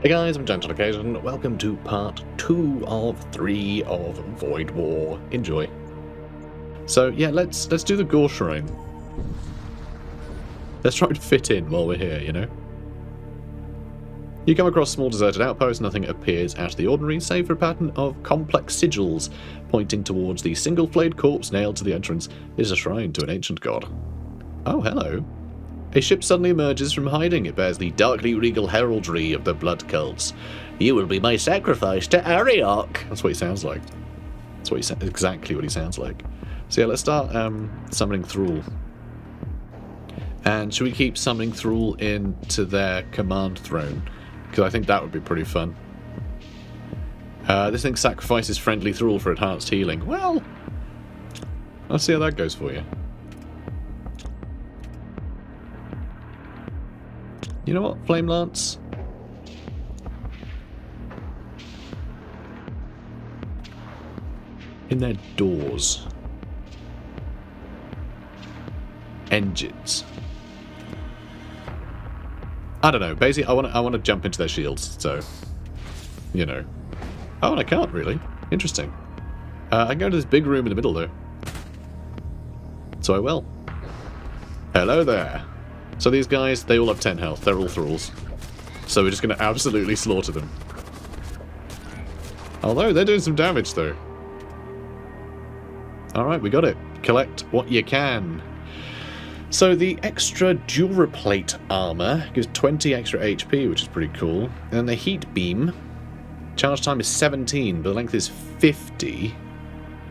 Hey guys, I'm Gentle Occasion. Welcome to part 2 of 3 of Void War. Enjoy. So yeah, let's do the Gore Shrine. Let's try to fit in while we're here, you know? You come across a small deserted outpost. Nothing appears out of the ordinary, save for a pattern of complex sigils pointing towards the single-flayed corpse nailed to the entrance. It is a shrine to an ancient god. Oh, hello. A ship suddenly emerges from hiding. It bears the darkly regal heraldry of the blood cults. You will be my sacrifice to Ariok. That's what he sounds like. That's what exactly what he sounds like. So yeah, let's start summoning Thrall. And should we keep summoning Thrall into their command throne? Because I think that would be pretty fun. This thing sacrifices friendly Thrall for enhanced healing. Well, let's see how that goes for you. You know what, Flame Lance? In their doors. Engines. I don't know. Basically, I want to jump into their shields. So, you know. Oh, and I can't really. Interesting. I can go to this big room in the middle though. So I will. Hello there. So these guys, they all have 10 health. They're all Thralls. So we're just going to absolutely slaughter them. Although, they're doing some damage, though. Alright, we got it. Collect what you can. So the extra Duraplate armor gives 20 extra HP, which is pretty cool. And the heat beam, charge time is 17, but the length is 50.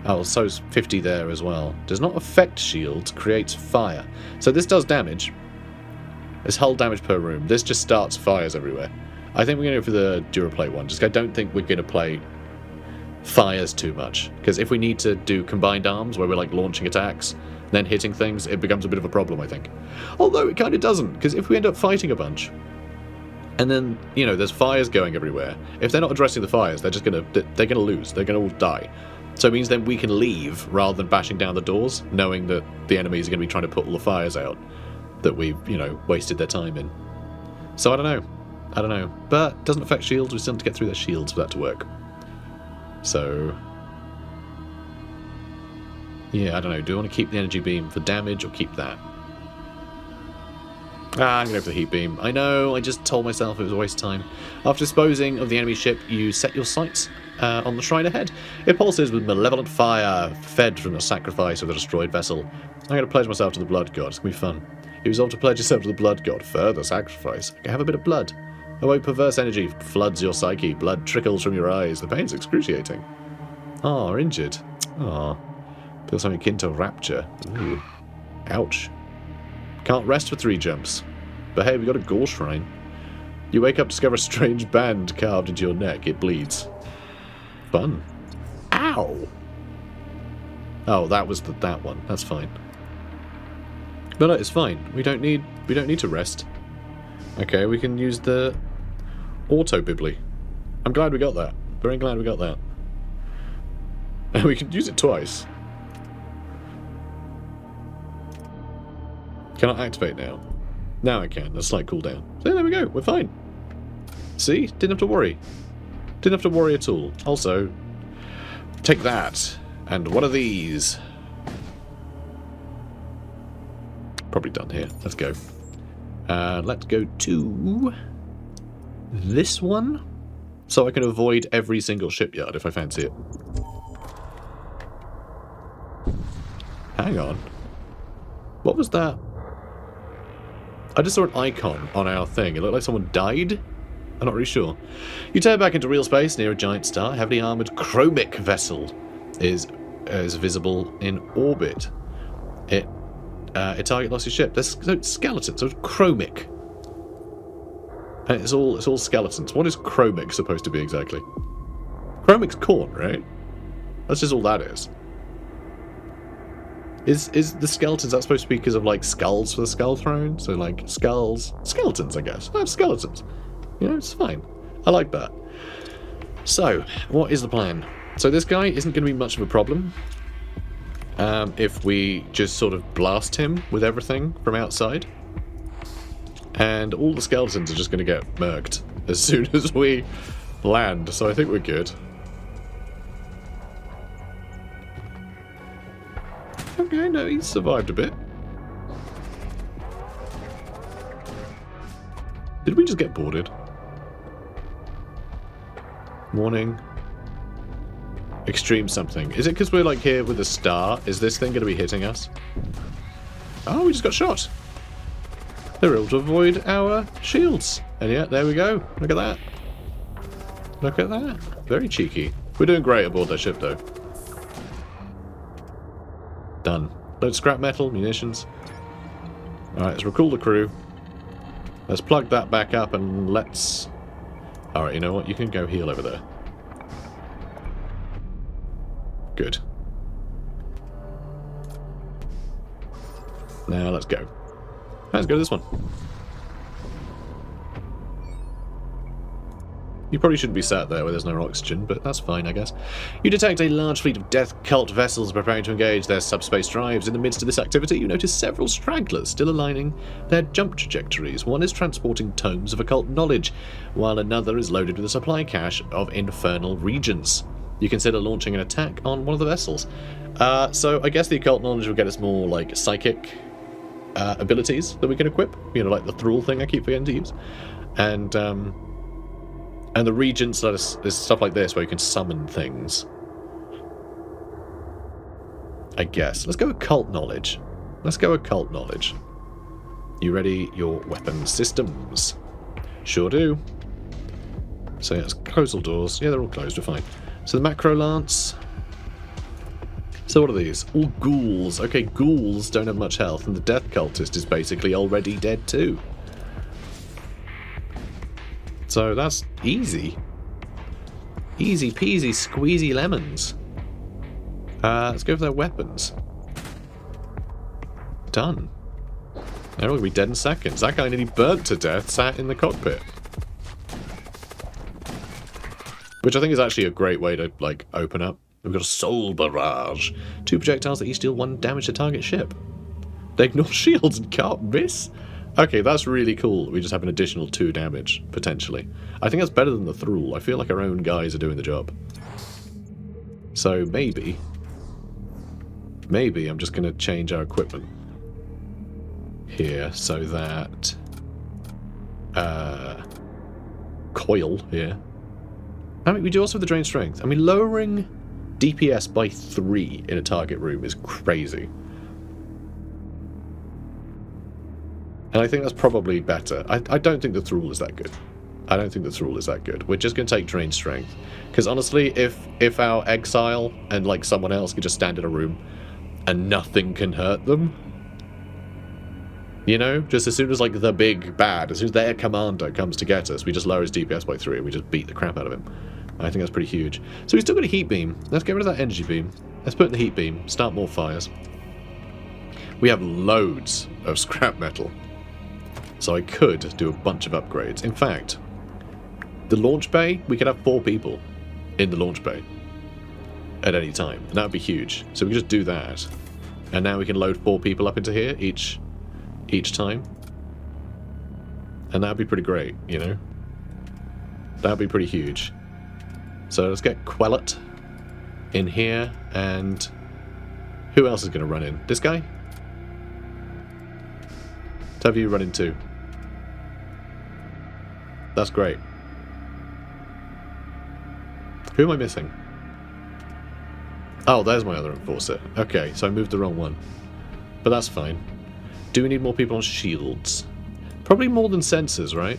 Oh, so is 50 there as well. Does not affect shields, creates fire. So this does damage. It's hull damage per room. This just starts fires everywhere. I think we're going to go for the Duraplate one. Just I don't think we're going to play fires too much. Because if we need to do combined arms, where we're like launching attacks, then hitting things, it becomes a bit of a problem, I think. Although it kind of doesn't, because if we end up fighting a bunch, and then, you know, there's fires going everywhere, if they're not addressing the fires, they're gonna lose. They're going to all die. So it means then we can leave, rather than bashing down the doors, knowing that the enemies are going to be trying to put all the fires out that we've, you know, wasted their time in. So I don't know. But it doesn't affect shields. We still have to get through their shields for that to work. So yeah, I don't know. Do I want to keep the energy beam for damage or keep that? I'm going to go for the heat beam. I know, I just told myself it was a waste of time. After disposing of the enemy ship, you set your sights on the shrine ahead. It pulses with malevolent fire, fed from the sacrifice of the destroyed vessel. I'm going to pledge myself to the blood god. It's going to be fun. You resolve to pledge yourself to the blood god. Further sacrifice. I can have a bit of blood. A perverse energy floods your psyche. Blood trickles from your eyes. The pain's excruciating. Ah, injured. Ah. Feels something akin to rapture. Ooh. Ouch. Can't rest for 3 jumps. But hey, we got a Gore Shrine. You wake up, discover a strange band carved into your neck. It bleeds. Fun. Ow! Oh, that was that one. That's fine. No, it's fine. We don't need to rest. Okay, we can use the auto bibli. I'm glad we got that. Very glad we got that. And we can use it twice. Can I activate now? Now I can. A slight cooldown. So there we go. We're fine. See? Didn't have to worry. Didn't have to worry at all. Also, take that. And one of these. Probably done here. Let's go. Let's go to this one. So I can avoid every single shipyard if I fancy it. Hang on. What was that? I just saw an icon on our thing. It looked like someone died. I'm not really sure. You turn back into real space near a giant star. Heavily armoured Kromic vessel is visible in orbit. A target lost your ship. There's skeletons. So it's Kromic. And it's all skeletons. What is Kromic supposed to be exactly? Kromic's corn, right? That's just all that is. Is the skeletons that supposed to be because of like skulls for the skull throne? So like skeletons, I guess. I have skeletons. You know, it's fine. I like that. So, what is the plan? So this guy isn't going to be much of a problem. If we just sort of blast him with everything from outside. And all the skeletons are just going to get murked as soon as we land, so I think we're good. Okay, no, he's survived a bit. Did we just get boarded? Warning. Extreme something. Is it because we're like here with a star? Is this thing going to be hitting us? Oh, we just got shot. They're able to avoid our shields. And yeah, there we go. Look at that. Look at that. Very cheeky. We're doing great aboard that ship though. Done. Load scrap metal, munitions. Alright, let's recall the crew. Let's plug that back up and let's... Alright, you know what? You can go heal over there. Good. Now let's go. Let's go to this one. You probably shouldn't be sat there where there's no oxygen, but that's fine, I guess. You detect a large fleet of death cult vessels preparing to engage their subspace drives. In the midst of this activity, you notice several stragglers still aligning their jump trajectories. One is transporting tomes of occult knowledge, while another is loaded with a supply cache of infernal regents. You consider launching an attack on one of the vessels. So I guess the occult knowledge will get us more, like, psychic abilities that we can equip. You know, like the thrall thing I keep forgetting to use. And the regents let us... There's stuff like this where you can summon things. I guess. Let's go occult knowledge. Let's go occult knowledge. You ready your weapon systems? Sure do. So yeah, let's close all doors. Yeah, they're all closed. We're fine. So the macro lance. So what are these? All ghouls. Okay, ghouls don't have much health, and the death cultist is basically already dead too. So that's easy. Easy peasy squeezy lemons. Let's go for their weapons. Done. They're all going to be dead in seconds. That guy nearly burnt to death sat in the cockpit. Which I think is actually a great way to, like, open up. We've got a soul barrage. 2 projectiles that each deal 1 damage to target ship. They ignore shields and can't miss? Okay, that's really cool. We just have an additional 2 damage, potentially. I think that's better than the thrall. I feel like our own guys are doing the job. So maybe I'm just going to change our equipment here so that coil here. I mean, we do also have the drain strength. I mean, lowering DPS by 3 in a target room is crazy. And I think that's probably better. I don't think the thrall is that good. I don't think the thrall is that good. We're just going to take drain strength. Because honestly, if our Exile and like someone else could just stand in a room and nothing can hurt them, you know, just as soon as like the big bad, as soon as their commander comes to get us, we just lower his DPS by 3 and we just beat the crap out of him. I think that's pretty huge. So we've still got a heat beam. Let's get rid of that energy beam. Let's put in the heat beam. Start more fires. We have loads of scrap metal. So I could do a bunch of upgrades. In fact, the launch bay, we could have 4 people in the launch bay at any time. And that would be huge. So we can just do that. And now we can load 4 people up into here each time. And that would be pretty great, you know? That would be pretty huge. So let's get Quellet in here. And who else is going to run in? This guy? Let's have you run in too. That's great. Who am I missing? Oh, there's my other enforcer. Okay, so I moved the wrong one. But that's fine. Do we need more people on shields? Probably more than sensors, right?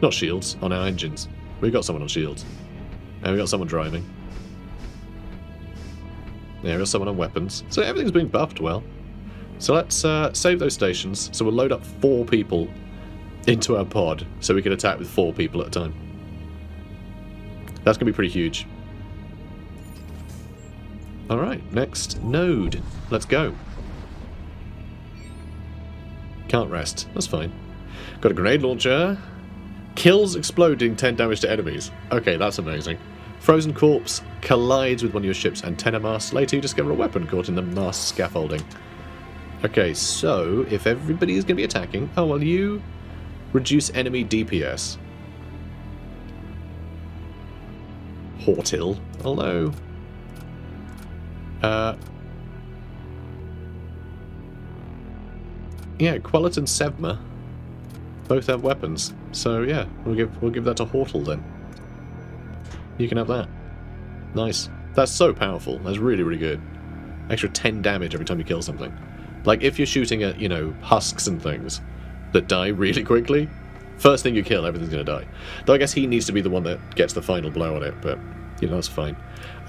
Not shields, on our engines. We've got someone on shields. And we've got someone driving. Yeah, we've got someone on weapons. So everything's being buffed well. So let's save those stations. So we'll load up 4 people into our pod so we can attack with 4 people at a time. That's going to be pretty huge. Alright, next node. Let's go. Can't rest. That's fine. Got a grenade launcher. Kills exploding 10 damage to enemies. Okay, that's amazing. Frozen corpse collides with one of your ship's antenna masts. Later you discover a weapon caught in the mast scaffolding. Okay, so if everybody is going to be attacking... Oh, well, you reduce enemy DPS. Hortil. Hello. Yeah, Quellet and Sevma both have weapons. So yeah, we'll give that to Hortil then. You can have that. Nice. That's so powerful. That's really, really good. Extra 10 damage every time you kill something. Like, if you're shooting at, you know, husks and things that die really quickly, first thing you kill, everything's going to die. Though I guess he needs to be the one that gets the final blow on it, but, you know, that's fine.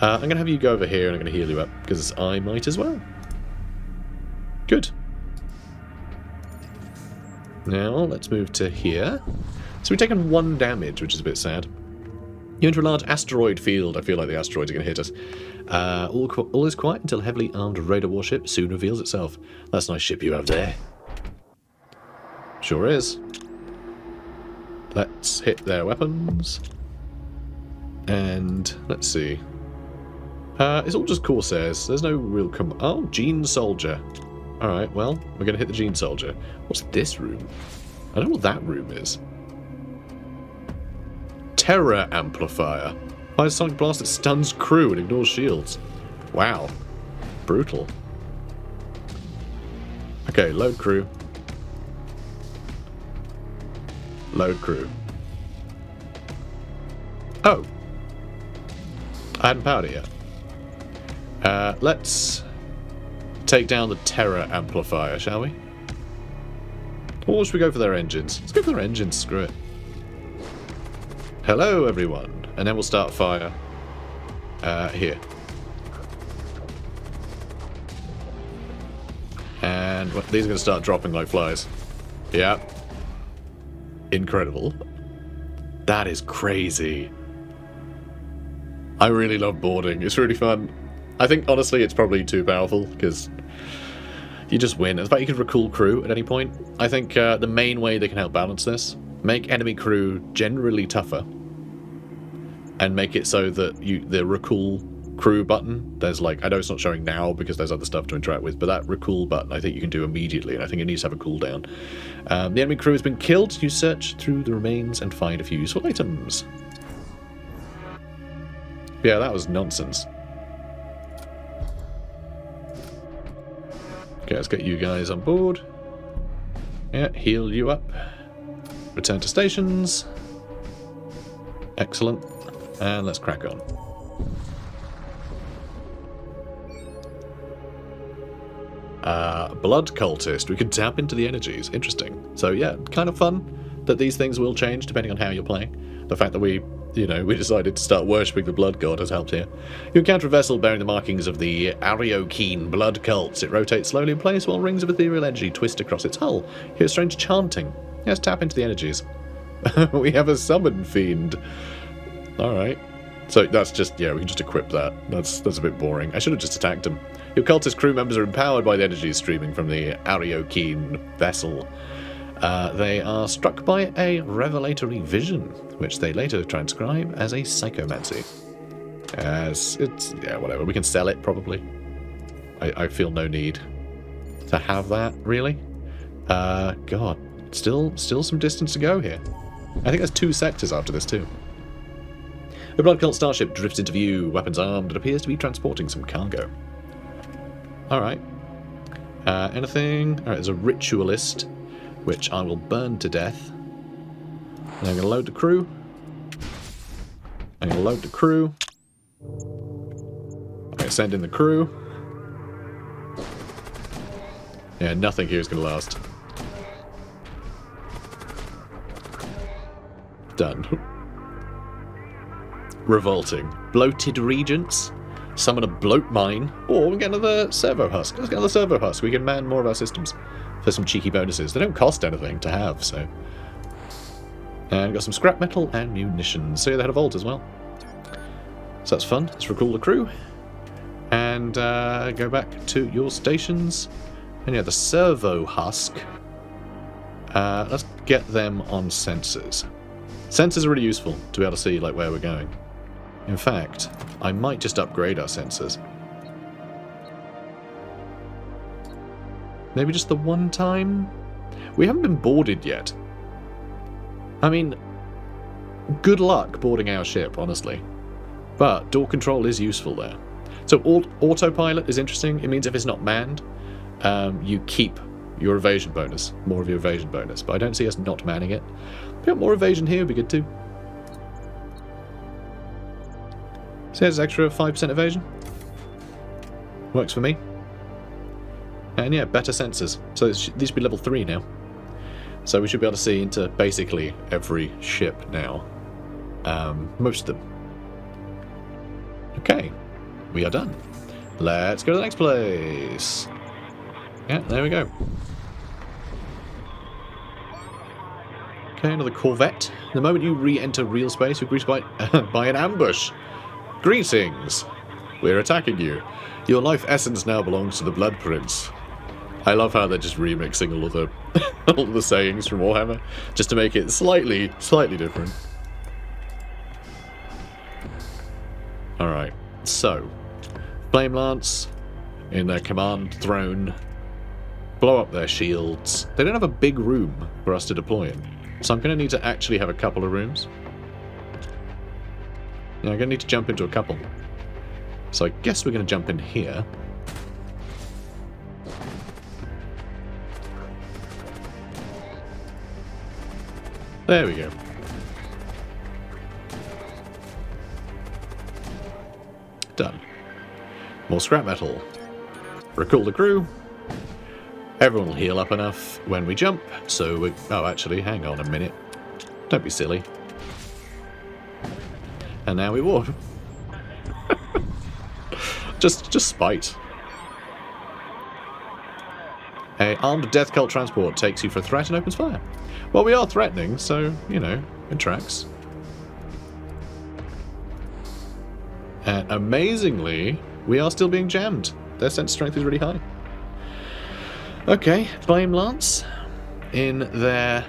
I'm going to have you go over here and I'm going to heal you up, because I might as well. Good. Now, let's move to here. So we've taken 1 damage, which is a bit sad. You enter a large asteroid field. I feel like the asteroids are going to hit us. All is quiet until a heavily armed raider warship soon reveals itself. That's a nice ship you have there. Sure is. Let's hit their weapons. And let's see. It's all just corsairs. There's no real oh, Gene Soldier. Alright, well, we're going to hit the Gene Soldier. What's this room? I don't know what that room is. Terror Amplifier. Fires sonic blast that stuns crew and ignores shields. Wow. Brutal. Okay, load crew. Load crew. Oh. I hadn't powered it yet. Let's take down the Terror Amplifier, shall we? Or should we go for their engines? Let's go for their engines, screw it. Hello, everyone. And then we'll start fire. Here. And these are going to start dropping like flies. Yeah. Incredible. That is crazy. I really love boarding. It's really fun. I think, honestly, it's probably too powerful, because you just win. In fact, you can recall crew at any point. I think the main way they can help balance this, make enemy crew generally tougher, and make it so that the recall crew button, there's like, I know it's not showing now because there's other stuff to interact with, but that recall button I think you can do immediately, and I think it needs to have a cooldown. The enemy crew has been killed. You search through the remains and find a few useful items. Yeah, that was nonsense. Okay, let's get you guys on board. Yeah, heal you up. Return to stations. Excellent. And let's crack on. Blood Cultist. We can tap into the energies. Interesting. So yeah, kind of fun that these things will change depending on how you're playing. The fact that we decided to start worshipping the blood god has helped here. You encounter a vessel bearing the markings of the Ariokine blood cults. It rotates slowly in place while rings of ethereal energy twist across its hull. You hear strange chanting. Let's tap into the energies. We have a summon fiend. Alright. So that's just, yeah, we can just equip that. That's a bit boring. I should have just attacked him. Your cultist crew members are empowered by the energies streaming from the Ariokine vessel. They are struck by a revelatory vision, which they later transcribe as a psychomancy. Yeah, whatever. We can sell it, probably. I feel no need to have that, really. God. Still some distance to go here. I think there's 2 sectors after this, too. The blood cult starship drifts into view, weapons armed, and appears to be transporting some cargo. Alright. Anything? Alright, there's a ritualist, which I will burn to death. And I'm going to load the crew. I'm going to load the crew. I'm going to send in the crew. Yeah, nothing here is going to last. Done. Revolting. Bloated regents. Summon a bloat mine. Or we get another servo husk. Let's get another servo husk. We can man more of our systems for some cheeky bonuses. They don't cost anything to have, so. And got some scrap metal and munitions. So yeah, they had a vault as well. So that's fun. Let's recall the crew. And go back to your stations. And yeah, the servo husk. Let's get them on sensors. Sensors are really useful to be able to see like where we're going. In fact, I might just upgrade our sensors. Maybe just the one time? We haven't been boarded yet. I mean, good luck boarding our ship, honestly. But door control is useful there. So autopilot is interesting. It means if it's not manned, you keep your evasion bonus, more of your evasion bonus. But I don't see us not manning it. If we got more evasion here, would be good too. So there's extra 5% evasion. Works for me. And yeah, better sensors. So these should be level 3 now. So we should be able to see into basically every ship now. Most of them. Okay, we are done. Let's go to the next place. Yeah, there we go. Okay, another corvette. The moment you re-enter real space, you're greeted by an ambush. Greetings! We're attacking you. Your life essence now belongs to the Blood Prince. I love how they're just remixing all of the all of the sayings from Warhammer, just to make it slightly different. Alright, so Flame Lance in their command throne. Blow up their shields. They don't have a big room for us to deploy in, so I'm going to need to actually have a couple of rooms. Yeah, I'm going to need to jump into a couple. So I guess we're going to jump in here. There we go. Done. More scrap metal. Recall the crew. Everyone will heal up enough when we jump, so we... Oh, actually, hang on a minute. Don't be silly. And now we warp. just spite. A armed death cult transport takes you for a threat and opens fire. Well, we are threatening, so, you know, it tracks. And amazingly, we are still being jammed. Their sense strength is really high. Okay, Flame Lance in their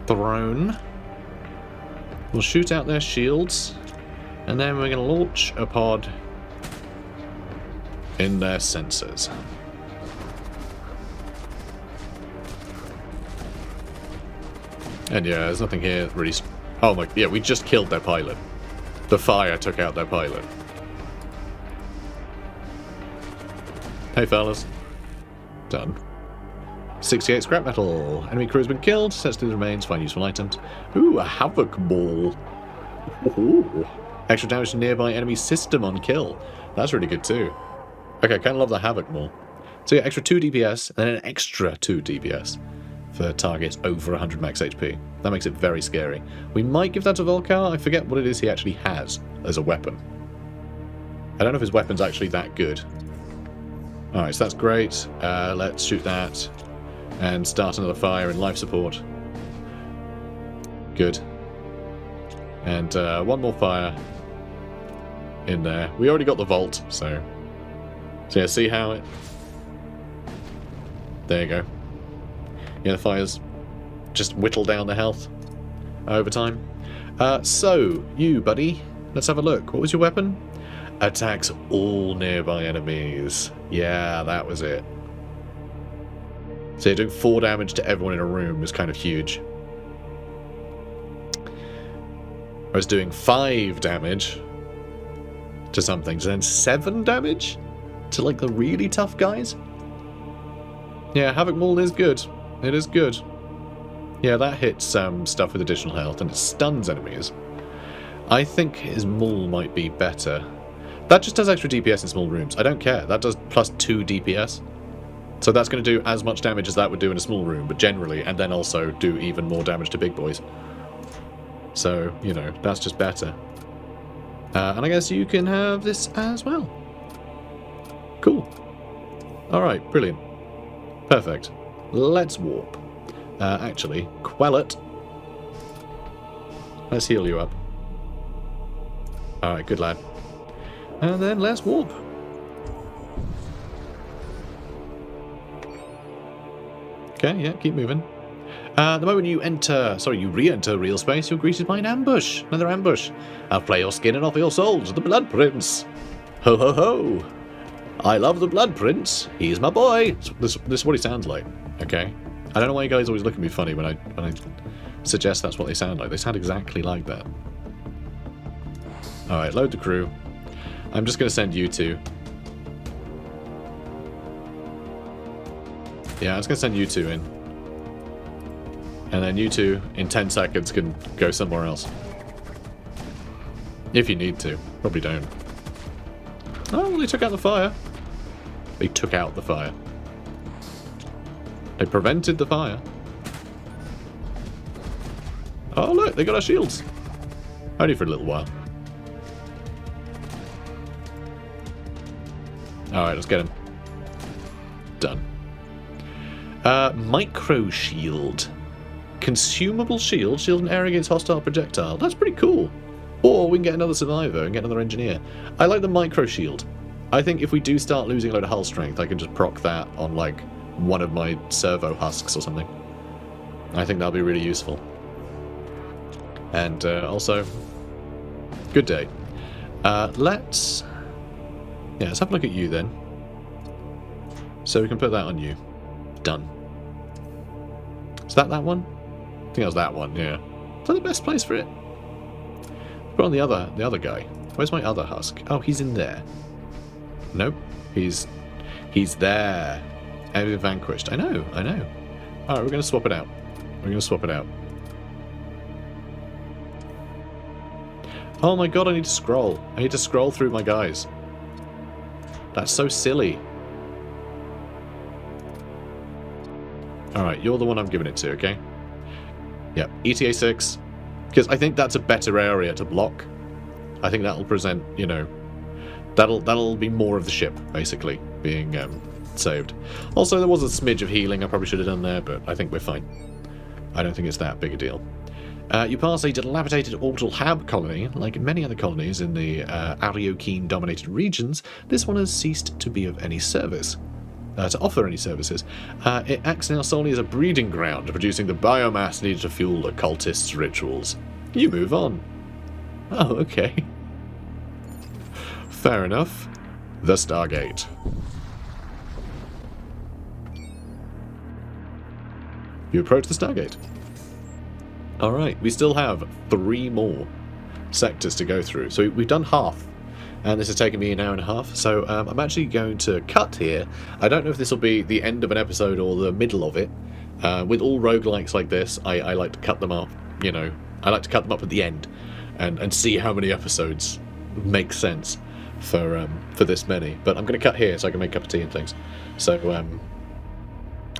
throne. We'll shoot out their shields, and then we're going to launch a pod in their sensors. And yeah, there's nothing here that really... Oh my... Yeah, we just killed their pilot. The fire took out their pilot. Hey, fellas. Done. 68 scrap metal. Enemy crew has been killed. Sets through the remains. Find useful items. Ooh, a havoc ball. Ooh. Extra damage to nearby enemy system on kill. That's really good too. Okay, kind of love the havoc ball. So yeah, extra 2 DPS and then an extra 2 DPS for targets over 100 max HP. That makes it very scary. We might give that to Volkar. I forget what it is he actually has as a weapon. I don't know if his weapon's actually that good. Alright, so that's great. Let's shoot that. And start another fire in life support. Good. And one more fire in there. We already got the vault, so yeah, see how it... There you go. Yeah, the fires just whittle down the health over time. So, you, buddy, let's have a look. What was your weapon? Attacks all nearby enemies. Yeah, that was it. So you're doing 4 damage to everyone in a room is kind of huge. I was doing 5 damage to some things, and then 7 damage to, like, the really tough guys? Yeah, Havoc Maul is good. It is good. Yeah, that hits stuff with additional health, and it stuns enemies. I think his Maul might be better. That just does extra DPS in small rooms. I don't care. That does plus 2 DPS. So that's going to do as much damage as that would do in a small room, but generally, and then also do even more damage to big boys. So, you know, that's just better. And I guess you can have this as well. Cool. Alright, brilliant. Perfect. Let's warp. Actually, Quellet. Let's heal you up. Alright, good lad. And then let's warp. Okay, yeah, keep moving. The moment you re-enter real space, you're greeted by an ambush. Another ambush. I'll play your skin and offer your soul to the Blood Prince. Ho ho ho. I love the Blood Prince. He's my boy. This is what he sounds like. Okay. I don't know why you guys always look at me funny when I suggest that's what they sound like. They sound exactly like that. Alright, load the crew. I'm just going to send you two. Yeah, I was going to send you two in. And then you two, in 10 seconds, can go somewhere else. If you need to. Probably don't. Oh, well, they took out the fire. They took out the fire. They prevented the fire. Oh, look, they got our shields. Only for a little while. Alright, let's get him. Done. Micro shield. Consumable shield. Shield an area against hostile projectile. That's pretty cool. Or we can get another survivor and get another engineer. I like the micro shield. I think if we do start losing a load of hull strength, I can just proc that on, like, one of my servo husks or something. I think that'll be really useful. And also, good day. Let's have a look at you then. So we can put that on you. Done. Is that one? I think that was that one, yeah. Is that the best place for it? Put on the other guy. Where's my other husk? Oh, he's in there. Nope. He's there. Enemy vanquished. I know. Alright, we're going to swap it out. Oh my god, I need to scroll. I need to scroll through my guys. That's so silly. Alright, you're the one I'm giving it to, okay? Yep, ETA 6. Because I think that's a better area to block. I think that'll present, you know... That'll be more of the ship, basically, being saved. Also, there was a smidge of healing I probably should have done there, but I think we're fine. I don't think it's that big a deal. You pass a dilapidated orbital hab colony. Like many other colonies in the Ariokine-dominated regions, this one has ceased to be of any service. To offer any services. It acts now solely as a breeding ground, producing the biomass needed to fuel the cultists' rituals. You move on. Oh, okay. Fair enough. The Stargate. You approach the Stargate. Alright, we still have 3 more sectors to go through. So we've done half. And this has taken me an hour and a half, so I'm actually going to cut here. I don't know if this will be the end of an episode or the middle of it. With all roguelikes like this, I like to cut them up, you know. I like to cut them up at the end and see how many episodes make sense for this many. But I'm going to cut here so I can make a cup of tea and things. So,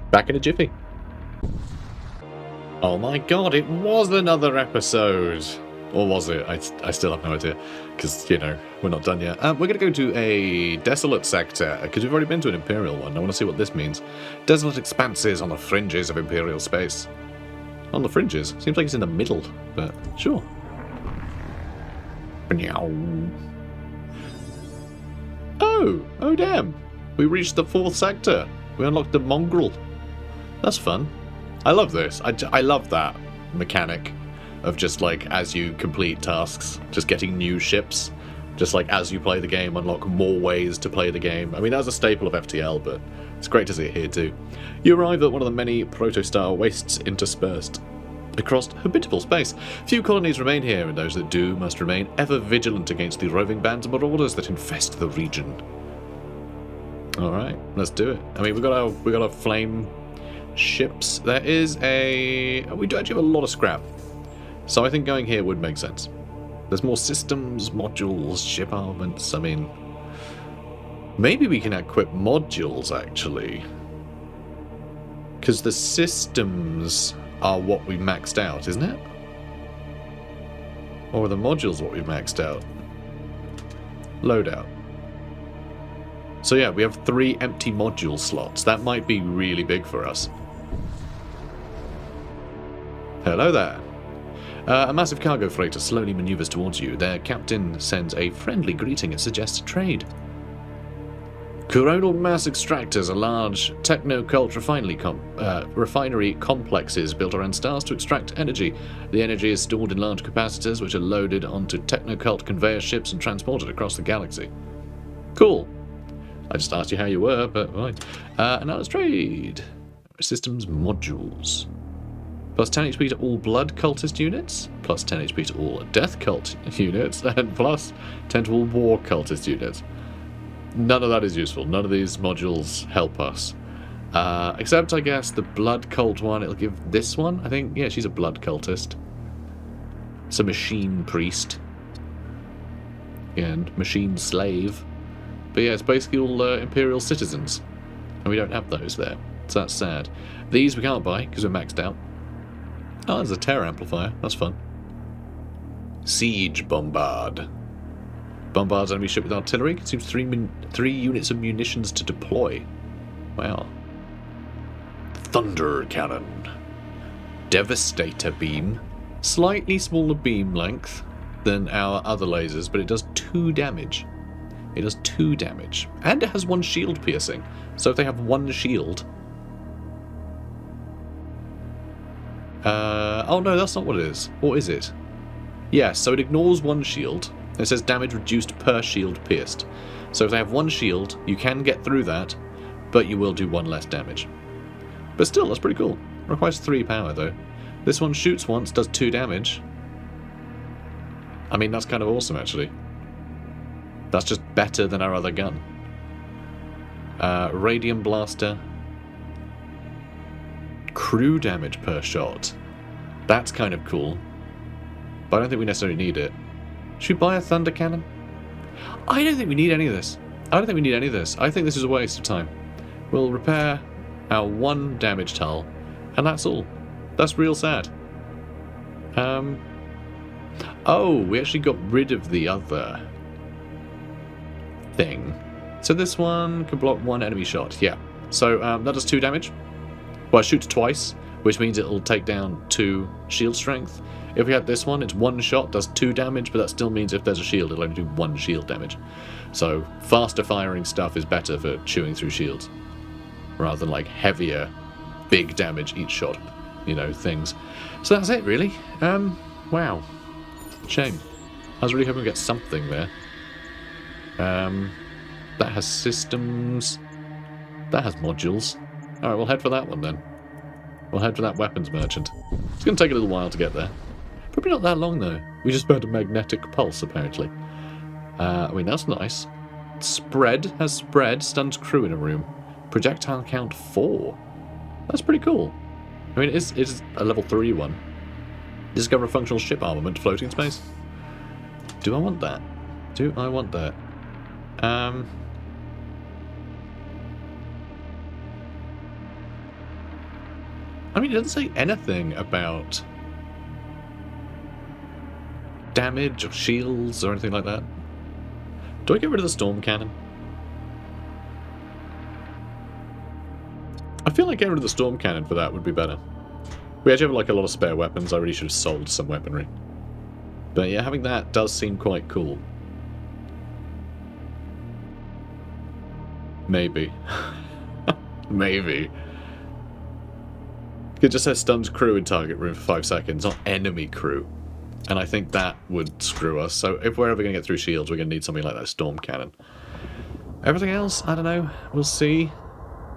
back in a jiffy. Oh my god, it was another episode! Or was it? I still have no idea. Because, you know, we're not done yet. We're going to go to a desolate sector, because we've already been to an Imperial one. I want to see what this means. Desolate expanses on the fringes of Imperial space. On the fringes? Seems like it's in the middle, but sure. Oh damn. We reached the 4th sector. We unlocked the mongrel. That's fun. I love this. I love that mechanic. Of just like, as you complete tasks, just getting new ships. Just like, as you play the game, unlock more ways to play the game. I mean, that's a staple of FTL, but it's great to see it here too. You arrive at one of the many proto-style wastes interspersed across habitable space. Few colonies remain here, and those that do must remain ever vigilant against the roving bands and marauders that infest the region. Alright, let's do it. I mean, we got our flame ships. There is we do actually have a lot of scrap. So I think going here would make sense. There's more systems, modules, ship armaments. I mean, maybe we can equip modules, actually. Because the systems are what we maxed out, isn't it? Or are the modules what we've maxed out? Loadout. So yeah, we have 3 empty module slots. That might be really big for us. Hello there. A massive cargo freighter slowly maneuvers towards you. Their captain sends a friendly greeting and suggests trade. Coronal mass extractors are large techno-cult refinery complexes built around stars to extract energy. The energy is stored in large capacitors which are loaded onto techno-cult conveyor ships and transported across the galaxy. Cool. I just asked you how you were, but right. And now let's trade. Systems modules. Plus 10 HP to all blood cultist units, plus 10 HP to all death cult units, and plus 10 to all war cultist units. None of that is useful. None of these modules help us. Except, I guess, the blood cult one, it'll give this one, I think. Yeah, she's a blood cultist. It's a machine priest. And machine slave. But yeah, it's basically all Imperial citizens. And we don't have those there. So that's sad. These we can't buy, because we're maxed out. Oh, there's a terror amplifier. That's fun. Siege bombard. Bombards enemy ship with artillery. Consumes 3 units of munitions to deploy. Wow. Thunder cannon. Devastator beam. Slightly smaller beam length than our other lasers, but it does 2 damage. It does 2 damage. And it has 1 shield piercing. So if they have 1 shield... oh no, that's not what it is. What is it? Yeah, so it ignores 1 shield. It says damage reduced per shield pierced. So if they have 1 shield, you can get through that, but you will do 1 less damage. But still, that's pretty cool. Requires 3 power though. This one shoots once, does 2 damage. I mean, that's kind of awesome actually. That's just better than our other gun. Radium blaster. Crew damage per shot. That's kind of cool. But I don't think we necessarily need it. Should we buy a thunder cannon? I don't think we need any of this. I think this is a waste of time. We'll repair our 1 damaged hull, and that's all. That's real sad. Oh, we actually got rid of the other thing. So this one can block 1 enemy shot. Yeah. So that does 2 damage. Well, it shoots twice, which means it'll take down 2 shield strength. If we had this one, it's 1 shot, does 2 damage, but that still means if there's a shield, it'll only do 1 shield damage. So faster firing stuff is better for chewing through shields, rather than like heavier, big damage each shot, you know, things. So that's it, really. Wow. Shame. I was really hoping to get something there. That has systems. That has modules. Alright, we'll head for that one then. We'll head for that weapons merchant. It's going to take a little while to get there. Probably not that long though. We just burned a magnetic pulse apparently. I mean, that's nice. Spread has spread, stuns crew in a room. Projectile count 4. That's pretty cool. I mean, it's a level 3 one. Discover a functional ship armament floating in space. Do I want that? Do I want that? I mean, it doesn't say anything about damage or shields or anything like that. Do I get rid of the storm cannon? I feel like getting rid of the storm cannon for that would be better. We actually have like a lot of spare weapons. I really should have sold some weaponry. But yeah, having that does seem quite cool. Maybe. Maybe. It just says stuns crew in target room for 5 seconds, not enemy crew. And I think that would screw us. So if we're ever going to get through shields, we're going to need something like that storm cannon. Everything else, I don't know. We'll see.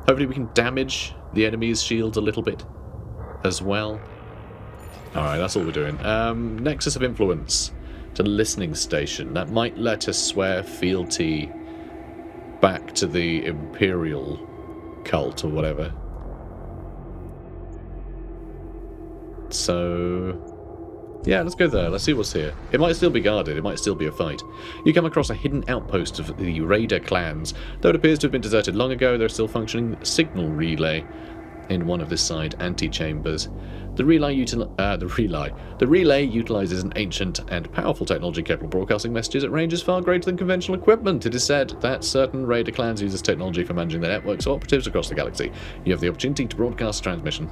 Hopefully we can damage the enemy's shields a little bit as well. Alright, that's all we're doing. Nexus of Influence to listening station. That might let us swear fealty back to the Imperial cult or whatever. So yeah, let's go there. Let's see what's here. It might still be guarded. It might still be a fight. You come across a hidden outpost of the Raider clans. Though it appears to have been deserted long ago, there's still functioning signal relay in one of the side antechambers. The relay utilizes an ancient and powerful technology capable of broadcasting messages at ranges far greater than conventional equipment. It is said that certain Raider clans use this technology for managing their networks of operatives across the galaxy. You have the opportunity to broadcast transmission.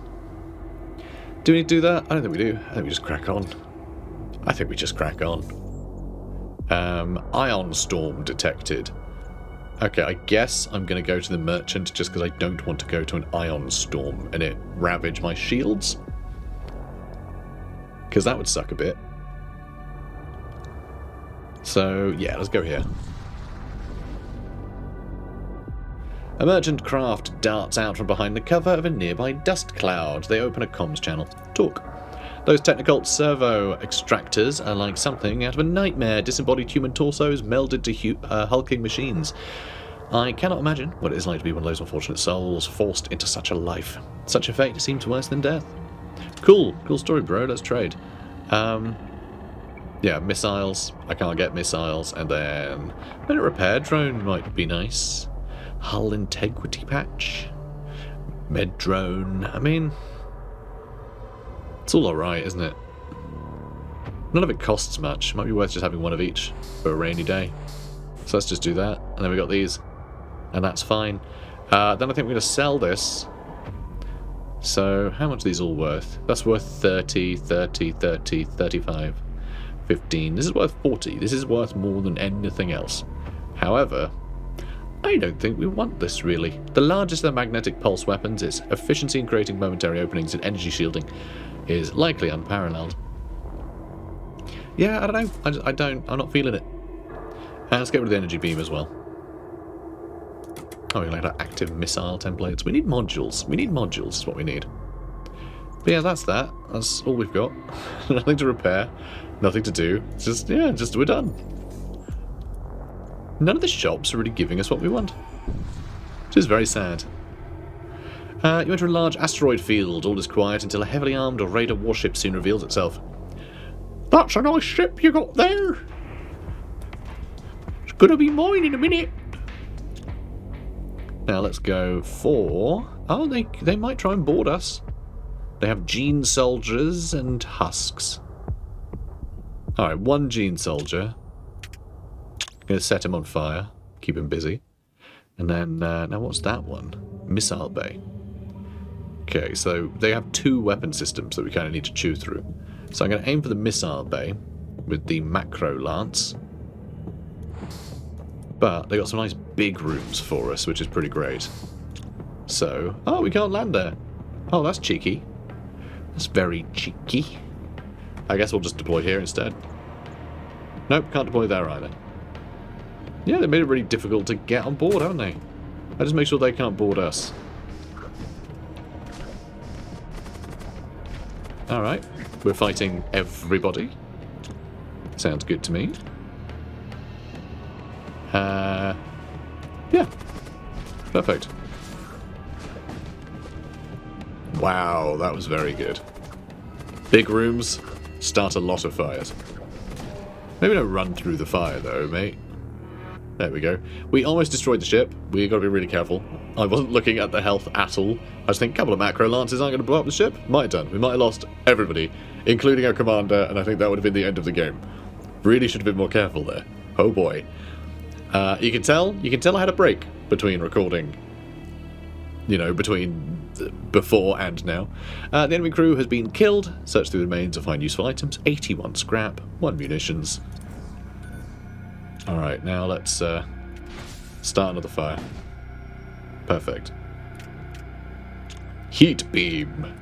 Do we need to do that? I don't think we do. I think we just crack on. Ion storm detected. Okay, I guess I'm going to go to the merchant just because I don't want to go to an ion storm and it ravage my shields. Because that would suck a bit. So, yeah, let's go here. A merchant craft darts out from behind the cover of a nearby dust cloud. They open a comms channel. Talk. Those Technoccult servo extractors are like something out of a nightmare. Disembodied human torsos melded to hulking machines. I cannot imagine what it is like to be one of those unfortunate souls forced into such a life. Such a fate seems worse than death. Cool. Cool story, bro. Let's trade. Yeah, missiles. I can't get missiles. And then a repair drone might be nice. Hull integrity patch. Med drone. I mean, it's all alright, isn't it? None of it costs much. Might be worth just having one of each for a rainy day. So let's just do that. And then we got these. And that's fine. Then I think we're going to sell this. So how much are these all worth? That's worth 30, 30, 30, 35, 15. This is worth 40. This is worth more than anything else. However, I don't think we want this really. The largest of the magnetic pulse weapons, its efficiency in creating momentary openings and energy shielding is likely unparalleled. Yeah, I don't know. I'm not feeling it. Let's get rid of the energy beam as well. Oh, we like our active missile templates. We need modules. We need modules is what we need. But yeah, that's that. That's all we've got. Nothing to repair. Nothing to do. It's just, yeah, just we're done. None of the shops are really giving us what we want. Which is very sad. You enter a large asteroid field. All is quiet until a heavily armed or raider warship soon reveals itself. That's a nice ship you got there. It's gonna be mine in a minute. Now let's go for... Oh, they might try and board us. They have gene soldiers and husks. Alright, one gene soldier. Going to set him on fire. Keep him busy. And then, now what's that one? Missile bay. Okay, so they have two weapon systems that we kind of need to chew through. So I'm going to aim for the missile bay with the macro lance. But they got some nice big rooms for us, which is pretty great. So, oh, we can't land there. Oh, that's cheeky. That's very cheeky. I guess we'll just deploy here instead. Nope, can't deploy there either. Yeah, they made it really difficult to get on board, haven't they? I just make sure they can't board us. Alright, we're fighting everybody. Sounds good to me. Yeah. Perfect. Wow, that was very good. Big rooms, start a lot of fires. Maybe don't run through the fire though, mate. There we go. We almost destroyed the ship. We got to be really careful. I wasn't looking at the health at all. I just think a couple of macro lances aren't going to blow up the ship. Might have done. We might have lost everybody, including our commander, and I think that would have been the end of the game. Really should have been more careful there. Oh boy. You can tell I had a break between recording. You know, between before and now. The enemy crew has been killed. Search through the remains to find useful items. 81 scrap, 1 munitions. Alright, now let's start another fire. Perfect. Heat beam.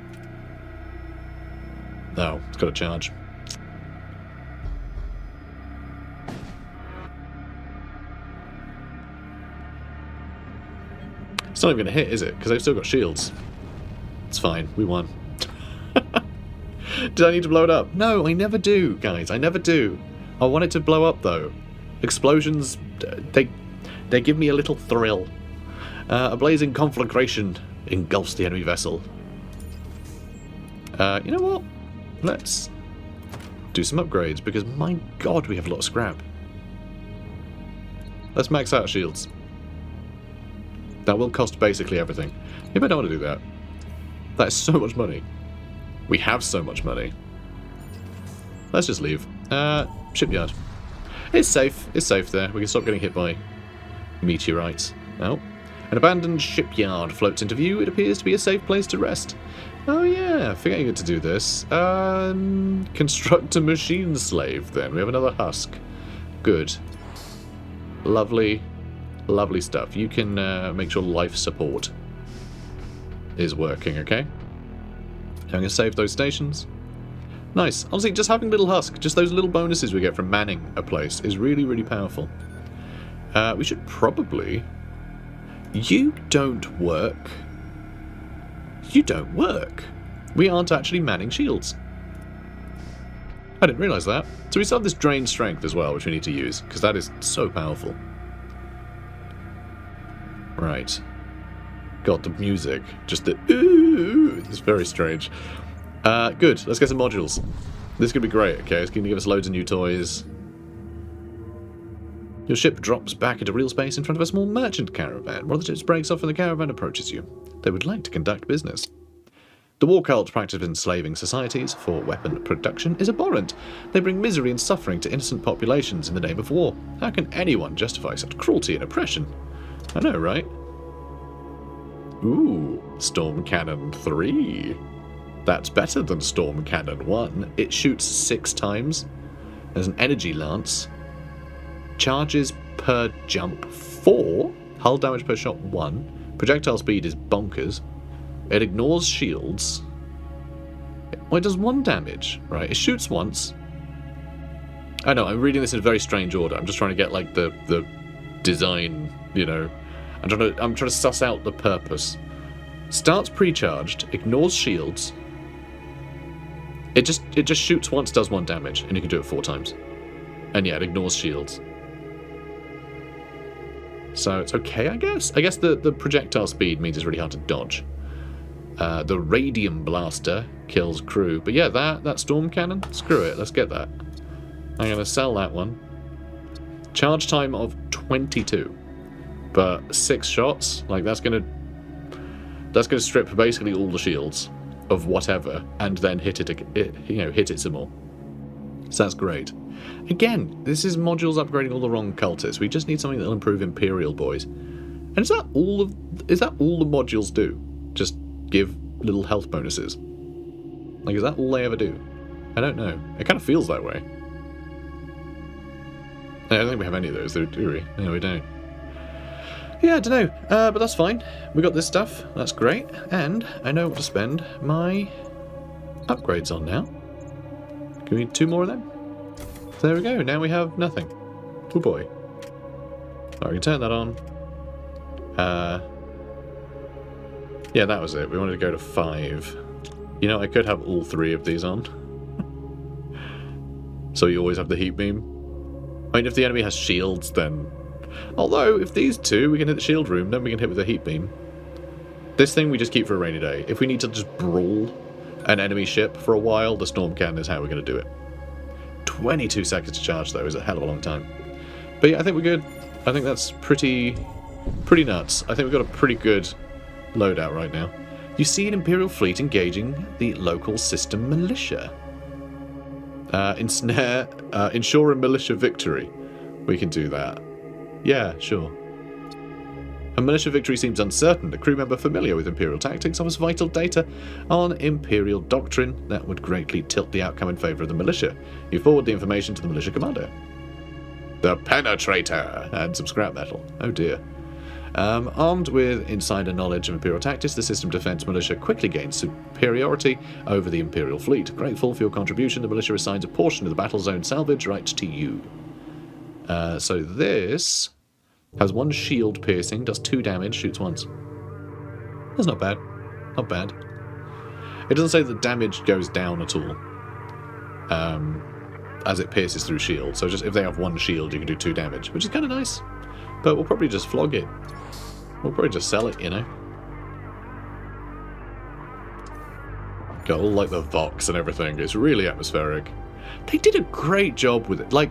Oh, it's got a charge. It's not even going to hit, is it? Because they've still got shields. It's fine. We won. Did I need to blow it up? No, I never do, guys. I never do. I want it to blow up, though. Explosions, they give me a little thrill. A blazing conflagration engulfs the enemy vessel. You know what? Let's do some upgrades, because my god, we have a lot of scrap. Let's max out shields. That will cost basically everything. Maybe I don't want to do that. That is so much money. We have so much money. Let's just leave. Shipyard. It's safe. It's safe there. We can stop getting hit by meteorites. Oh. An abandoned shipyard floats into view. It appears to be a safe place to rest. Oh yeah, forgetting to do this. Construct a machine slave then. We have another husk. Good. Lovely. Lovely stuff. You can make sure life support is working, okay? I'm going to save those stations. Nice. Honestly, just having little husk, just those little bonuses we get from manning a place is really, really powerful. We should probably You don't work. You don't work. We aren't actually manning shields. I didn't realise that. So we still have this drained strength as well, which we need to use, because that is so powerful. Right. God, the music. Just the ooh. It's very strange. Good. Let's get some modules. This could be great, okay? It's going to give us loads of new toys. Your ship drops back into real space in front of a small merchant caravan. One of the ships breaks off and the caravan approaches you. They would like to conduct business. The war cult practice of enslaving societies for weapon production is abhorrent. They bring misery and suffering to innocent populations in the name of war. How can anyone justify such cruelty and oppression? I know, right? Ooh, Storm Cannon 3. That's better than Storm Cannon 1. It shoots 6 times. There's an energy lance. Charges per jump 4. Hull damage per shot 1. Projectile speed is bonkers. It ignores shields. Well, it does 1 damage, right? It shoots once. I know, I'm reading this in a very strange order. I'm just trying to get like the design, you know. I'm trying to suss out the purpose. Starts pre-charged, ignores shields. It just shoots once, does 1 damage, and you can do it 4 times. And yeah, it ignores shields. So it's okay, I guess. I guess the projectile speed means it's really hard to dodge. The radium blaster kills crew. But yeah, that storm cannon, screw it, let's get that. I'm going to sell that one. Charge time of 22. But 6 shots, like that's going to strip basically all the shields of whatever and then hit it some more. So that's great. Again, this is modules upgrading all the wrong cultists. We just need something that'll improve Imperial boys. And is that all the modules do? Just give little health bonuses? Like, is that all they ever do? I don't know. It kind of feels that way. I don't think we have any of those, do we? No, we don't. Yeah, I don't know. But that's fine. We got this stuff. That's great. And I know what to spend my upgrades on now. Can we need 2 more of them? There we go. Now we have nothing. Oh boy. Alright, we can turn that on. Yeah, that was it. We wanted to go to 5. You know, I could have all 3 of these on. So you always have the heat beam. I mean, if the enemy has shields, then... Although, if these 2, we can hit the shield room, then we can hit with the heat beam. This thing we just keep for a rainy day. If we need to just brawl an enemy ship for a while, the storm cannon is how we're going to do it. 22 seconds to charge, though, is a hell of a long time. But yeah, I think we're good. I think that's pretty nuts. I think we've got a pretty good loadout right now. You see an Imperial fleet engaging the local system militia. Ensure a militia victory. We can do that. Yeah, sure. A militia victory seems uncertain. A crew member familiar with Imperial tactics offers vital data on Imperial doctrine that would greatly tilt the outcome in favour of the militia. You forward the information to the militia commander. The Penetrator and some scrap metal. Oh dear. Armed with insider knowledge of Imperial tactics, the system defense militia quickly gains superiority over the Imperial fleet. Grateful for your contribution, the militia assigns a portion of the battle zone salvage rights to you. So this has 1 shield piercing, does 2 damage, shoots once. That's not bad. Not bad. It doesn't say the damage goes down at all. As it pierces through shield. So just if they have 1 shield, you can do 2 damage, which is kind of nice. But we'll probably just flog it. We'll probably just sell it, you know. Got all like the Vox and everything. It's really atmospheric. They did a great job with it. Like,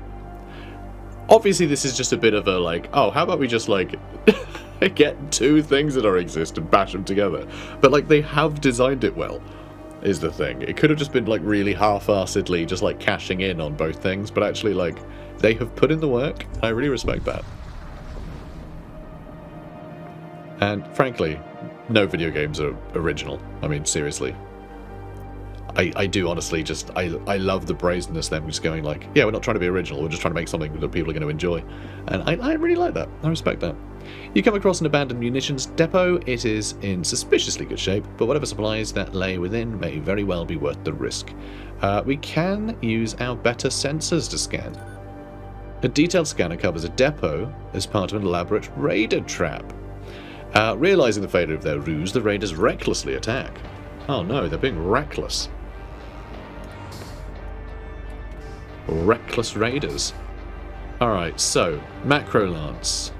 obviously this is just a bit of a like, oh, how about we just like get 2 things that already exist and bash them together. But like they have designed it well, is the thing. It could have just been like really half-assedly just like cashing in on both things, but actually like they have put in the work. I really respect that. And frankly, no video games are original. I mean, seriously. I do honestly just, I love the brazenness of them just going like, yeah, we're not trying to be original, we're just trying to make something that people are going to enjoy. And I really like that. I respect that. You come across an abandoned munitions depot. It is in suspiciously good shape, but whatever supplies that lay within may very well be worth the risk. We can use our better sensors to scan. A detailed scanner covers a depot as part of an elaborate raider trap. Realising the failure of their ruse, the raiders recklessly attack. Oh no, they're being reckless. Reckless raiders. Alright, so, macro lance.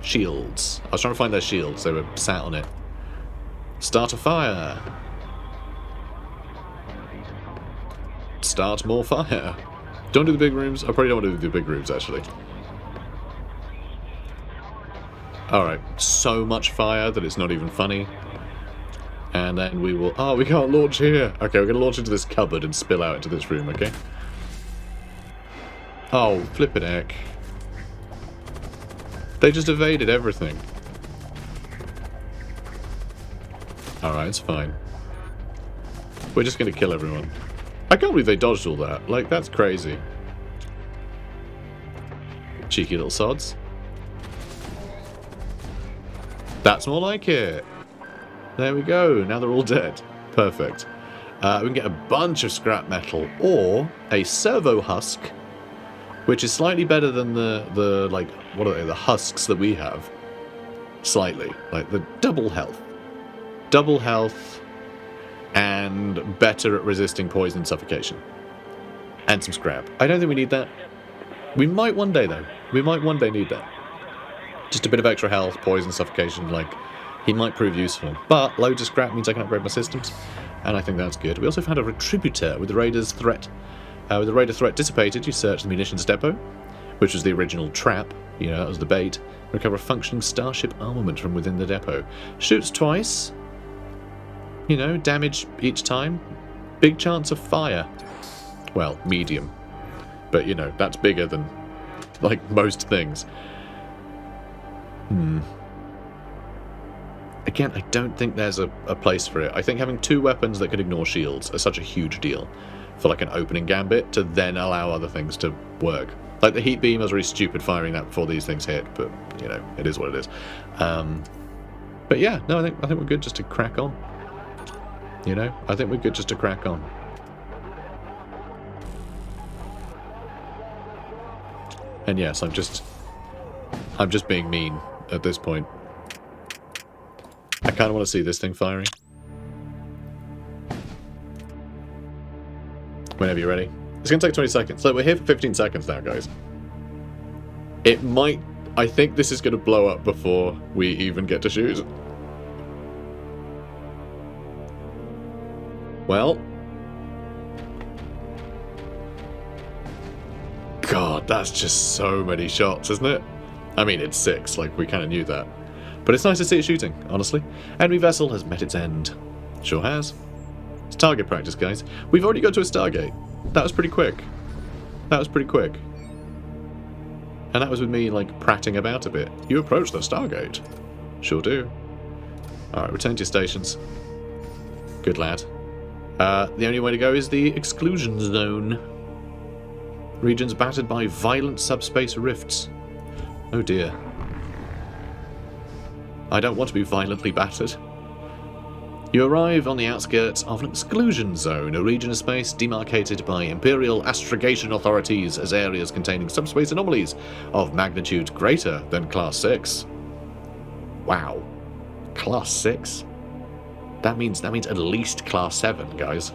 Shields. I was trying to find their shields, they were sat on it. Start a fire. Start more fire. Don't do the big rooms. I probably don't want to do the big rooms, actually. Alright, so much fire that it's not even funny. And then we will... Oh, we can't launch here. Okay, we're going to launch into this cupboard and spill out into this room, okay? Oh, flippin' heck. They just evaded everything. Alright, it's fine. We're just going to kill everyone. I can't believe they dodged all that. Like, that's crazy. Cheeky little sods. That's more like it. There we go. Now they're all dead. Perfect. We can get a bunch of scrap metal or a servo husk, which is slightly better than the like, what are they? The husks that we have. Slightly. Like the double health. Double health and better at resisting poison and suffocation. And some scrap. I don't think we need that. We might one day, though. We might one day need that. Just a bit of extra health, poison, suffocation, like... He might prove useful, but loads of scrap means I can upgrade my systems, and I think that's good. We also found a Retributor with the Raider's threat. With the Raider threat dissipated, you search the Munitions depot, which was the original trap, you know, that was the bait. Recover a functioning starship armament from within the depot. Shoots twice, you know, damage each time. Big chance of fire. Well, medium. But, you know, that's bigger than, like, most things. Again, I don't think there's a place for it. I think having two weapons that can ignore shields are such a huge deal for like an opening gambit to then allow other things to work. Like the heat beam, I was really stupid firing that before these things hit, but you know, it is what it is. But yeah, no, I think we're good just to crack on. You know, I think we're good just to crack on. And yes, I'm just being mean at this point. I kind of want to see this thing firing. Whenever you're ready. It's going to take 20 seconds. So we're here for 15 seconds now, guys. It might... I think this is going to blow up before we even get to shoot. Well. God, that's just so many shots, isn't it? I mean, it's 6. Like, we kind of knew that. But it's nice to see it shooting, honestly. Enemy vessel has met its end. Sure has. It's target practice, guys. We've already got to a Stargate. That was pretty quick. That was pretty quick. And that was with me, like, prattling about a bit. You approach the Stargate. Sure do. Alright, return to your stations. Good lad. The only way to go is the Exclusion zone. Regions battered by violent subspace rifts. Oh dear. I don't want to be violently battered. You arrive on the outskirts of an exclusion zone, a region of space demarcated by Imperial astrogation authorities as areas containing subspace anomalies of magnitude greater than Class 6. Wow. Class 6? That means at least Class 7, guys.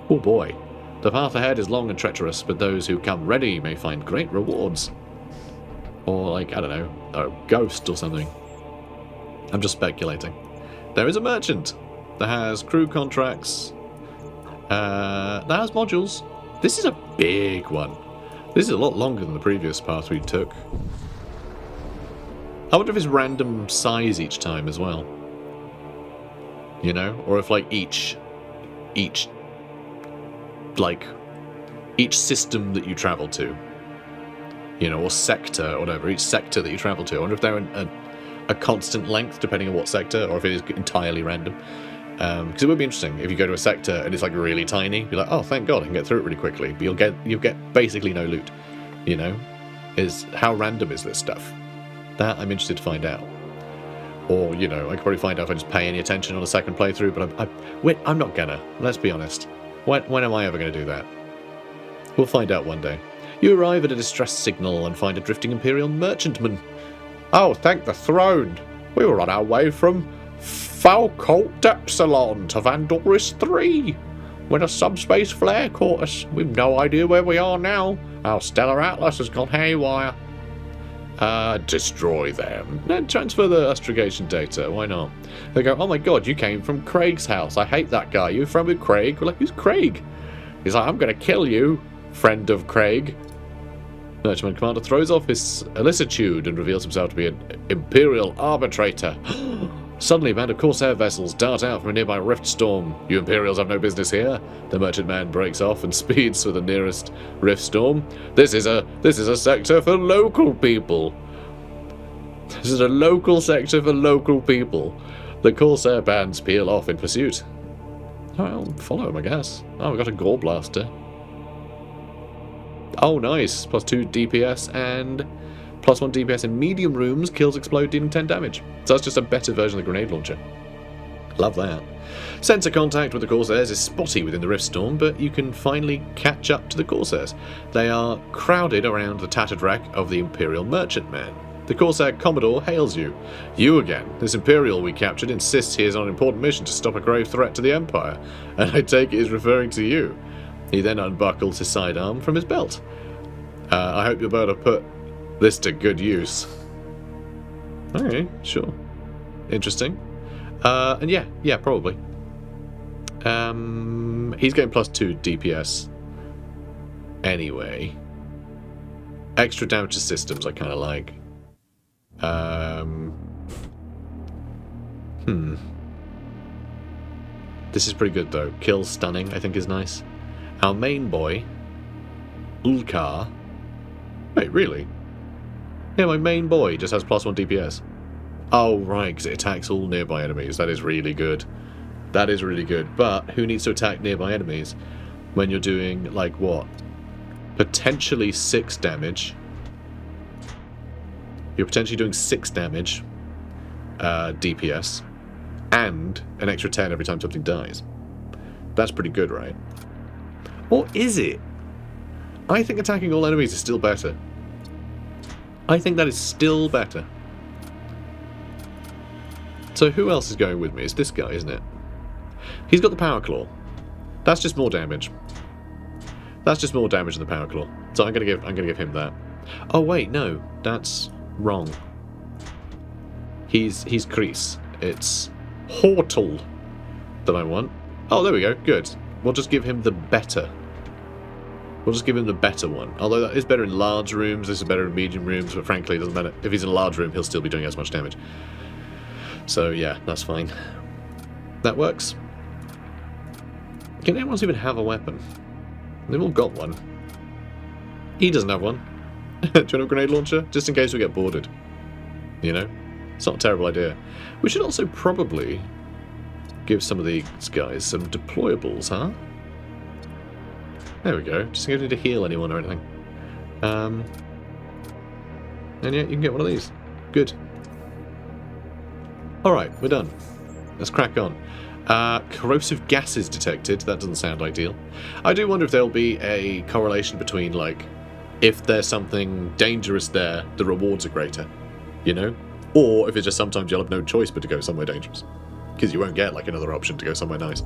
Oh boy. The path ahead is long and treacherous, but those who come ready may find great rewards. Or, like, I don't know, a ghost or something. I'm just speculating. There is a merchant that has crew contracts, that has modules. This is a big one. This is a lot longer than the previous path we took. I wonder if it's random size each time as well. You know? Or if like each system that you travel to, you know, or sector or whatever, each sector that you travel to, I wonder if they're a constant length depending on what sector, or if it is entirely random. Because it would be interesting if you go to a sector and it's like really tiny. You're like, oh, thank God, I can get through it really quickly. But you'll get basically no loot. You know, how random is this stuff? That I'm interested to find out. Or you know, I could probably find out if I just pay any attention on a second playthrough. But I'm not gonna. Let's be honest. When am I ever gonna do that? We'll find out one day. You arrive at a distress signal and find a drifting Imperial merchantman. Oh, thank the throne. We were on our way from Occult Epsilon to Vandoris 3 when a subspace flare caught us. We've no idea where we are now. Our stellar atlas has gone haywire. Destroy them. Then transfer the astrogation data. Why not? They go, oh my god, you came from Craig's house. I hate that guy. You friend with Craig? We're like, who's Craig? He's like, I'm going to kill you, friend of Craig. Merchantman commander throws off his elicitude and reveals himself to be an Imperial arbitrator. Suddenly, a band of corsair vessels dart out from a nearby rift storm. You Imperials have no business here. The merchantman breaks off and speeds for the nearest rift storm. This is a sector for local people. This is a local sector for local people. The corsair bands peel off in pursuit. I'll follow him, I guess. Oh, we got a Goreblaster. Oh, nice. +2 DPS and +1 DPS in medium rooms. Kills explode, dealing 10 damage. So that's just a better version of the grenade launcher. Love that. Sensor contact with the corsairs is spotty within the rift storm, but you can finally catch up to the corsairs. They are crowded around the tattered wreck of the Imperial merchantman. The corsair commodore hails you. You again. This Imperial we captured insists he is on an important mission to stop a grave threat to the Empire, and I take it is referring to you. He then unbuckles his sidearm from his belt. I hope you'll be able to put this to good use. Okay, sure. Interesting. And yeah, probably. He's getting +2 DPS anyway. Extra damage to systems I kind of like. This is pretty good though. Kill stunning I think is nice. Our main boy, Ulkar. Wait, really? Yeah, my main boy just has +1 DPS. Oh, right, because it attacks all nearby enemies. That is really good. That is really good. But who needs to attack nearby enemies when you're doing, like, what? Potentially 6 damage. You're potentially doing 6 damage, DPS, and an extra 10 every time something dies. That's pretty good, right? Or is it? I think attacking all enemies is still better. I think that is still better. So who else is going with me? It's this guy, isn't it? He's got the power claw. That's just more damage. That's just more damage than the power claw. So I'm gonna give him that. Oh wait, no, that's wrong. He's Kreese. It's Hortal that I want. Oh, there we go. Good. We'll just give him the better. We'll just give him the better one. Although that is better in large rooms, this is better in medium rooms, but frankly, it doesn't matter. If he's in a large room, he'll still be doing as much damage. So yeah, that's fine. That works. Can anyone even have a weapon? They've all got one. He doesn't have one. Do you want a grenade launcher? Just in case we get boarded. You know? It's not a terrible idea. We should also probably give some of these guys some deployables, huh? There we go. Just in case we need to heal anyone or anything. And yeah, you can get one of these. Good. Alright, we're done. Let's crack on. Corrosive gases detected. That doesn't sound ideal. I do wonder if there'll be a correlation between, like, if there's something dangerous there, the rewards are greater. You know? Or if it's just sometimes you'll have no choice but to go somewhere dangerous. Because you won't get, like, another option to go somewhere nice.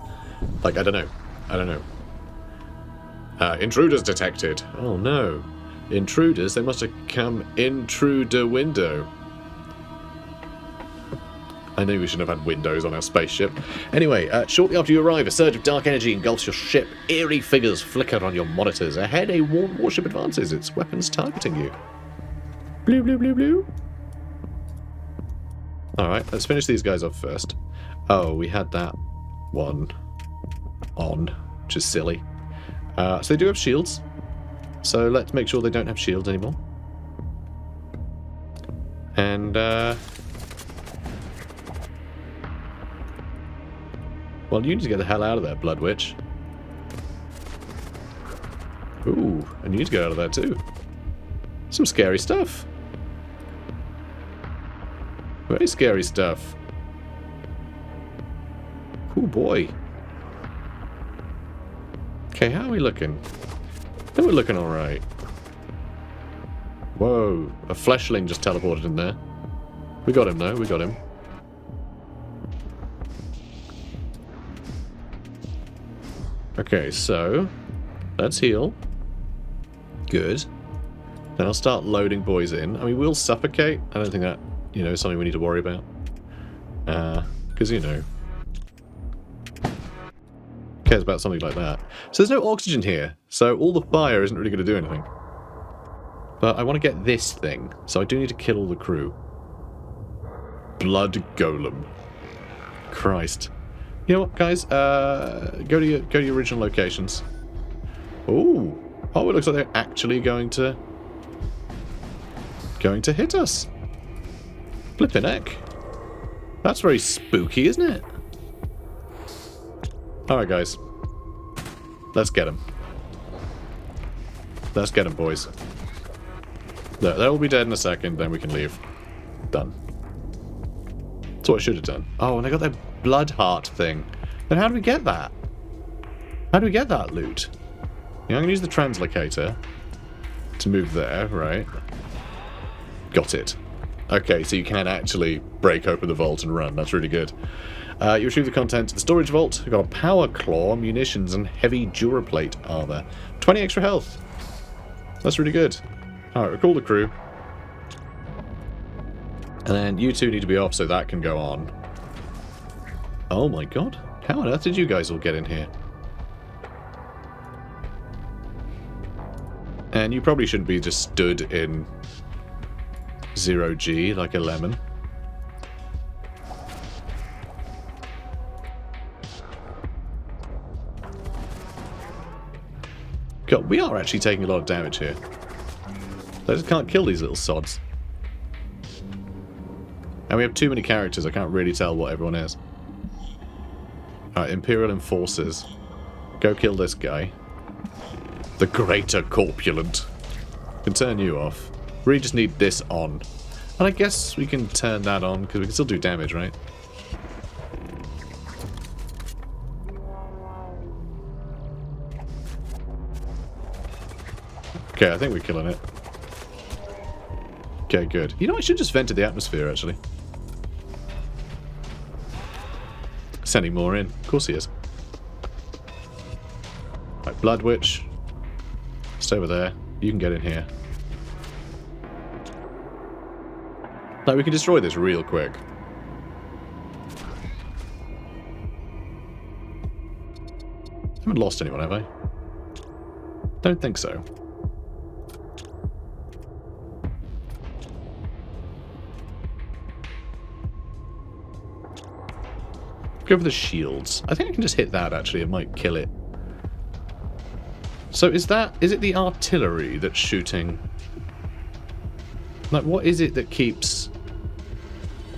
Like, I don't know. I don't know. Intruders detected. Oh no. Intruders? They must have come in through the window. I knew we shouldn't have had windows on our spaceship. Anyway, shortly after you arrive, a surge of dark energy engulfs your ship. Eerie figures flicker on your monitors. Ahead, a worn warship advances, its weapons targeting you. Blue, blue, blue, blue. Alright, let's finish these guys off first. Oh, we had that one on, which is silly. So they do have shields. So let's make sure they don't have shields anymore. And, well, you need to get the hell out of there, Blood Witch. Ooh, and you need to get out of there too. Some scary stuff. Very scary stuff. Oh boy. Okay, how are we looking? I think we're looking alright. Whoa, a fleshling just teleported in there. We got him, though. We got him. Okay, so let's heal. Good. Then I'll start loading boys in. I mean, we'll suffocate. I don't think that, you know, is something we need to worry about. Because, you know, cares about something like that. So there's no oxygen here, so all the fire isn't really going to do anything. But I want to get this thing, so I do need to kill all the crew. Blood Golem. Christ. You know what, guys? Go to your original locations. Ooh. Oh, it looks like they're actually going to hit us. Flippin' heck. That's very spooky, isn't it? Alright, guys. Let's get them. Let's get them, boys. They'll be dead in a second, then we can leave. Done. That's what I should have done. Oh, and I got that blood heart thing. Then how do we get that? How do we get that loot? Yeah, I'm going to use the translocator to move there, right? Got it. Okay, so you can actually break open the vault and run. That's really good. You retrieve the contents of the storage vault. We've got a power claw, munitions, and heavy Duraplate armor. 20 extra health. That's really good. Alright, recall the crew. And then you two need to be off so that can go on. Oh my god. How on earth did you guys all get in here? And you probably shouldn't be just stood in 0G like a lemon. God, we are actually taking a lot of damage here. I just can't kill these little sods. And we have too many characters, I can't really tell what everyone is. Alright, Imperial Enforcers. Go kill this guy. The Greater Corpulent. Can turn you off. We just need this on. And I guess we can turn that on, because we can still do damage, right? Okay, I think we're killing it. Okay, good. You know, I should just vent to the atmosphere, actually. Sending more in. Of course he is. Right, Blood Witch. Stay over there. You can get in here. Like, we can destroy this real quick. I haven't lost anyone, have I? Don't think so. Go for the shields. I think I can just hit that, actually. It might kill it. So is it the artillery that's shooting? Like, what is it that keeps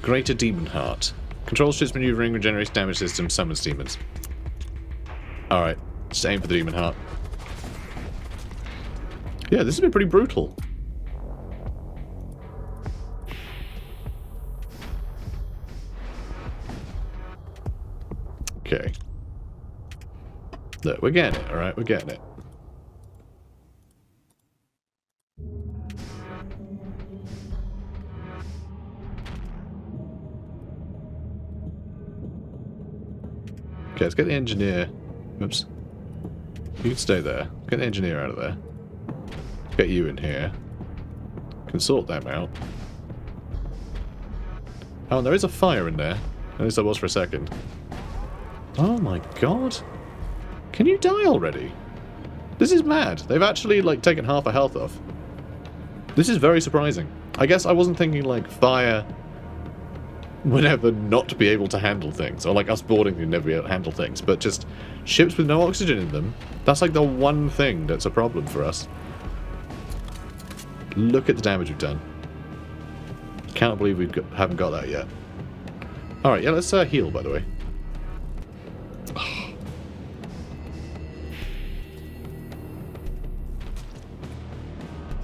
Greater Demon Heart? Controls ships maneuvering, regenerates damage system, summons demons. Alright, just aim for the Demon Heart. Yeah, this has been pretty brutal. Okay. Look, we're getting it, alright? We're getting it. Okay, let's get the engineer. Oops. You can stay there. Get the engineer out of there. Get you in here. Can sort them out. Oh, and there is a fire in there. At least there was for a second. Oh my god. Can you die already? This is mad. They've actually, like, taken half a health off. This is very surprising. I guess I wasn't thinking, like, fire would ever not be able to handle things. Or, like, us boarding would never be able to handle things. But just ships with no oxygen in them, that's, like, the one thing that's a problem for us. Look at the damage we've done. Can't believe we haven't got that yet. Alright, yeah, let's heal, by the way.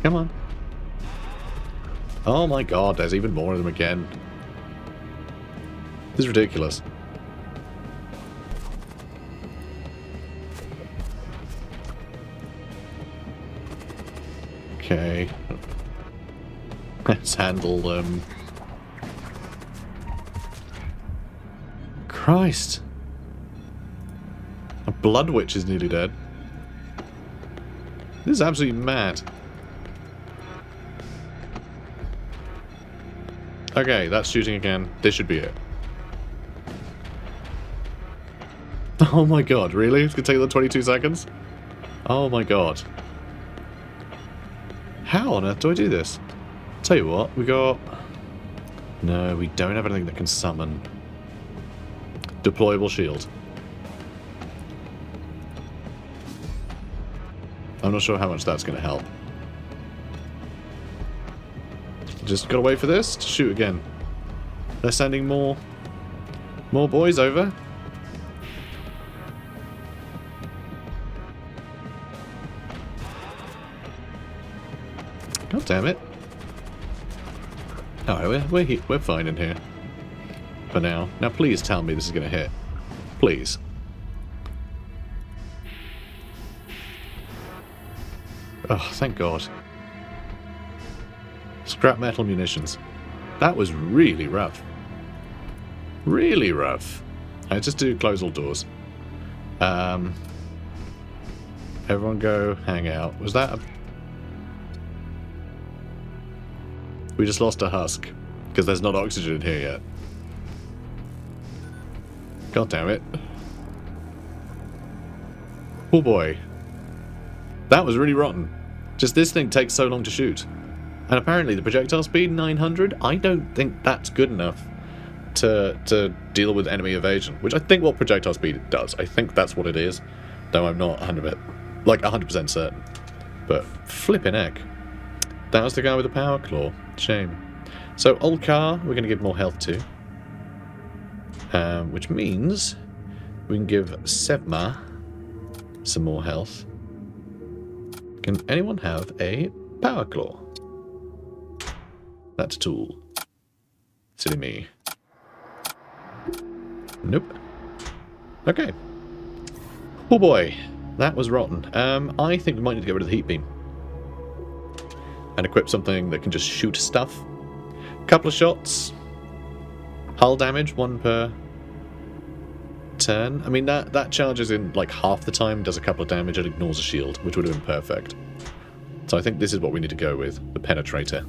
Come on. Oh my god, there's even more of them again. This is ridiculous. Okay. Let's handle them. Christ. A blood witch is nearly dead. This is absolutely mad. Okay, that's shooting again. This should be it. Oh my god, really? It's gonna take the 22 seconds? Oh my god. How on earth do I do this? Tell you what, we got... No, we don't have anything that can summon. Deployable shield. I'm not sure how much that's going to help. Just gotta wait for this to shoot again. They're sending more boys over. God damn it. Alright, we're fine in here. For now. Now please tell me this is going to hit. Please. Oh, thank God. Scrap metal munitions. That was really rough. Really rough. I just do close all doors. Everyone go hang out. Was that a... We just lost a husk. Because there's not oxygen in here yet. God damn it. Oh boy. That was really rotten. Just this thing takes so long to shoot. And apparently the projectile speed, 900, I don't think that's good enough to deal with enemy evasion. Which I think what projectile speed does. I think that's what it is. Though I'm not 100% certain. But flipping heck. That was the guy with the power claw. Shame. So old car, we're going to give more health to. Which means we can give Sevma some more health. Can anyone have a power claw? That's a tool. Silly me. Nope. Okay. Oh boy, that was rotten. I think we might need to get rid of the heat beam. And equip something that can just shoot stuff. Couple of shots. Hull damage, 1 per turn. I mean, that charges in like half the time, does a couple of damage, and ignores a shield, which would have been perfect. So I think this is what we need to go with, the penetrator.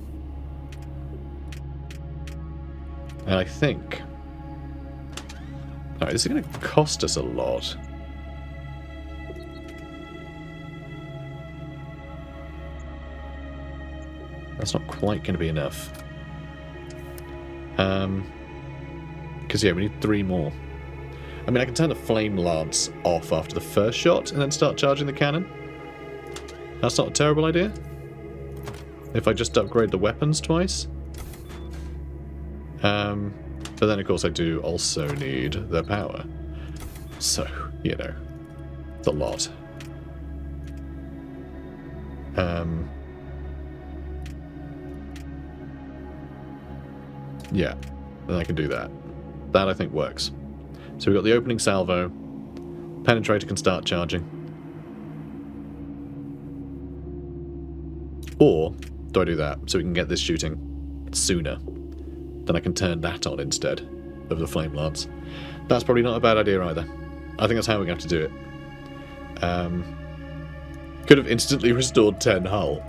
And I think... Alright, this is going to cost us a lot. That's not quite going to be enough. Because, yeah, we need 3 more. I mean, I can turn the flame lance off after the first shot and then start charging the cannon. That's not a terrible idea. If I just upgrade the weapons twice. But then, of course, I do also need the power. So, you know, it's a lot. Yeah, then I can do that. That, I think, works. So we've got the opening salvo. Penetrator can start charging. Or do I do that so we can get this shooting sooner? Then I can turn that on instead of the flame lance. That's probably not a bad idea either. I think that's how we're going to have to do it. Could have instantly restored 10 hull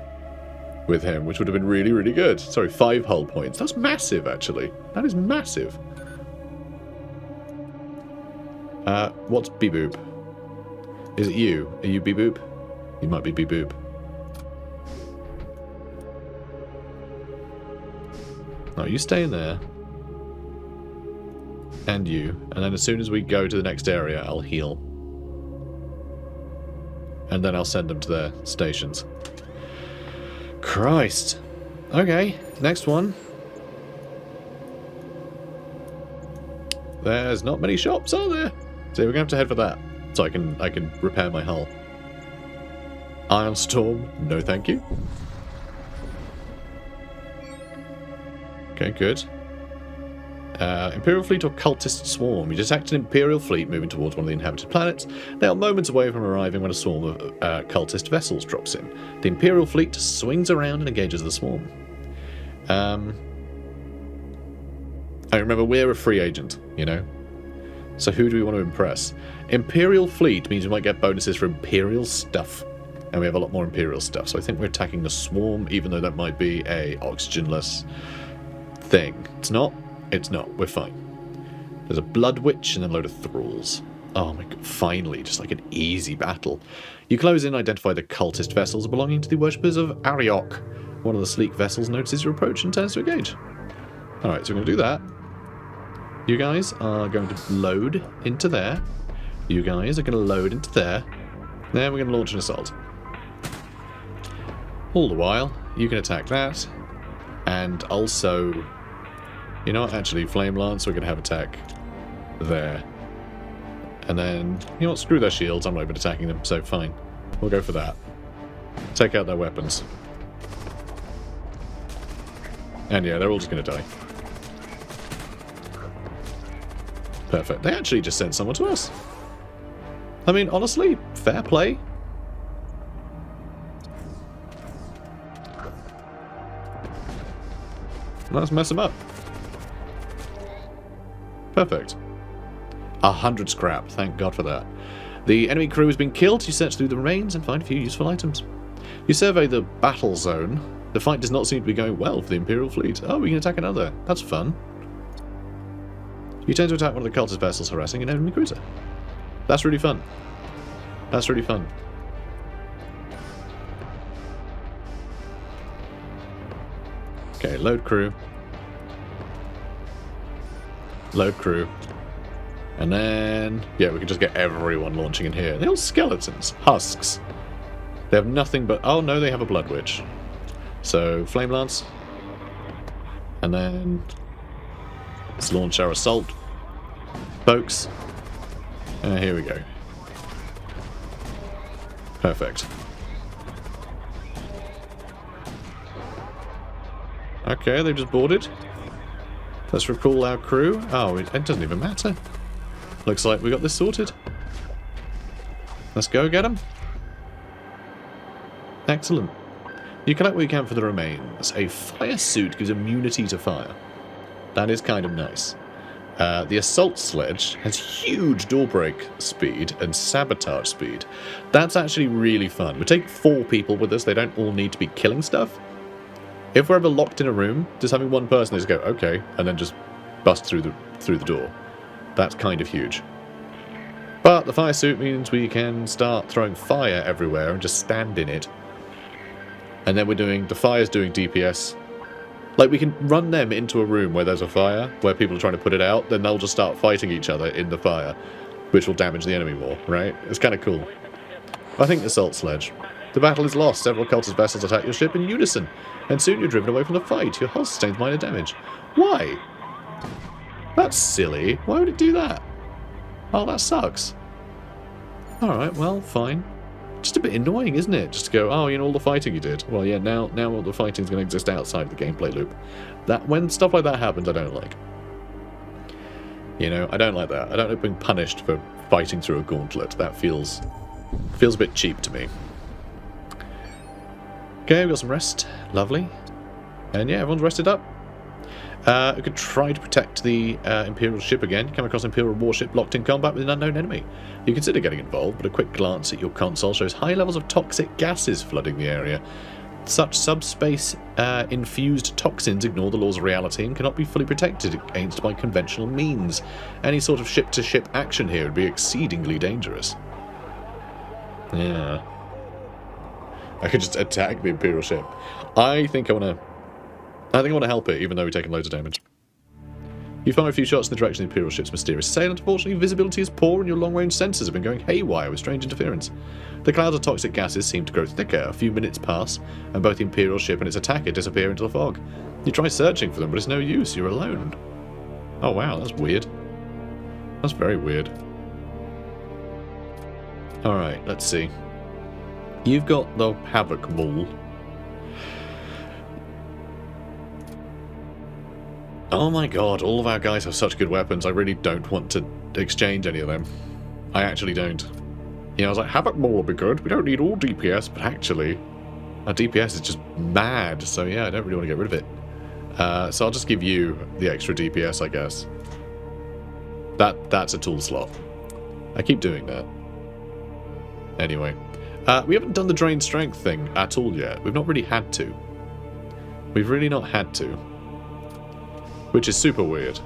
with him, which would have been really, really good. Sorry, 5 hull points. That's massive, actually. That is massive. What's Beeboop? Is it you? Are you Beeboop? You might be Beeboop. No, you stay in there. And you. And then as soon as we go to the next area, I'll heal. And then I'll send them to their stations. Christ. Okay, next one. There's not many shops, are there? So we're going to have to head for that. So I can repair my hull. Iron Storm, no thank you. Okay, good. Imperial fleet or cultist swarm. You detect an Imperial fleet moving towards one of the inhabited planets. They are moments away from arriving when a swarm of cultist vessels drops in. The Imperial fleet swings around and engages the swarm. I remember we're a free agent, you know? So who do we want to impress? Imperial fleet means we might get bonuses for Imperial stuff. And we have a lot more Imperial stuff. So I think we're attacking the swarm, even though that might be a oxygenless thing. It's not. It's not. We're fine. There's a Blood Witch and then a load of thralls. Oh my god, finally, just like an easy battle. You close in and identify the cultist vessels belonging to the worshippers of Ariokine. One of the sleek vessels notices your approach and turns to engage. Alright, so we're going to do that. You guys are going to load into there. You guys are going to load into there. Then we're going to launch an assault. All the while, you can attack that. And also, you know what, actually, Flame Lance, we're going to have attack there. And then, you know what, screw their shields, I'm not even attacking them, so fine. We'll go for that. Take out their weapons. And yeah, they're all just going to die. Perfect. They actually just sent someone to us. I mean, honestly, fair play. Let's mess them up. Perfect. 100 scrap. Thank God for that. The enemy crew has been killed. You search through the remains and find a few useful items. You survey the battle zone. The fight does not seem to be going well for the Imperial fleet. Oh, we can attack another. That's fun. You tend to attack one of the cultist vessels harassing an enemy cruiser. That's really fun. That's really fun. Okay, load crew. Load crew. And then, yeah, we can just get everyone launching in here. They're all skeletons. Husks. They have nothing but... Oh, no, they have a Blood Witch. So, Flame Lance. And then... let's launch our assault. Folks. Here we go. Perfect. Okay, they've just boarded. Let's recall our crew. Oh, it doesn't even matter. Looks like we got this sorted. Let's go get them. Excellent. You collect what you can for the remains. A fire suit gives immunity to fire. That is kind of nice. The assault sledge has huge door break speed and sabotage speed. That's actually really fun. We take 4 people with us. They don't all need to be killing stuff. If we're ever locked in a room, just having one person just go, okay, and then just bust through the door. That's kind of huge. But the fire suit means we can start throwing fire everywhere and just stand in it. And then the fire's doing DPS. Like, we can run them into a room where there's a fire, where people are trying to put it out, then they'll just start fighting each other in the fire, which will damage the enemy more, right? It's kind of cool. I think assault sledge. The battle is lost. Several cultist vessels attack your ship in unison, and soon you're driven away from the fight. Your hull sustains minor damage. Why? That's silly. Why would it do that? Oh, that sucks. Alright, well, fine. Just a bit annoying, isn't it? Just to go, oh, you know, all the fighting you did. Well, yeah, now all the fighting's going to exist outside the gameplay loop. When stuff like that happens, I don't like. You know, I don't like that. I don't like being punished for fighting through a gauntlet. That feels a bit cheap to me. Okay, we got some rest. Lovely. And yeah, everyone's rested up. We could try to protect the Imperial ship again. You come across an Imperial warship locked in combat with an unknown enemy. You consider getting involved, but a quick glance at your console shows high levels of toxic gases flooding the area. Such subspace infused toxins ignore the laws of reality and cannot be fully protected against by conventional means. Any sort of ship-to-ship action here would be exceedingly dangerous. Yeah. I could just attack the Imperial ship. I think I want to help it, even though we've taken loads of damage. You fire a few shots in the direction of the Imperial ship's mysterious assailant. Unfortunately, visibility is poor and your long-range sensors have been going haywire with strange interference. The clouds of toxic gases seem to grow thicker. A few minutes pass, and both the Imperial ship and its attacker disappear into the fog. You try searching for them, but it's no use. You're alone. Oh wow, that's weird. That's very weird. Alright, let's see. You've got the Havoc Maul. Oh my god, all of our guys have such good weapons, I really don't want to exchange any of them. I actually don't. You know, I was like, Havoc Maul would be good, we don't need all DPS, but actually, our DPS is just mad, so yeah, I don't really want to get rid of it. So I'll just give you the extra DPS, I guess. That's a tool slot. I keep doing that. Anyway. We haven't done the drain strength thing at all yet. We've not really had to. We've really not had to. Which is super weird.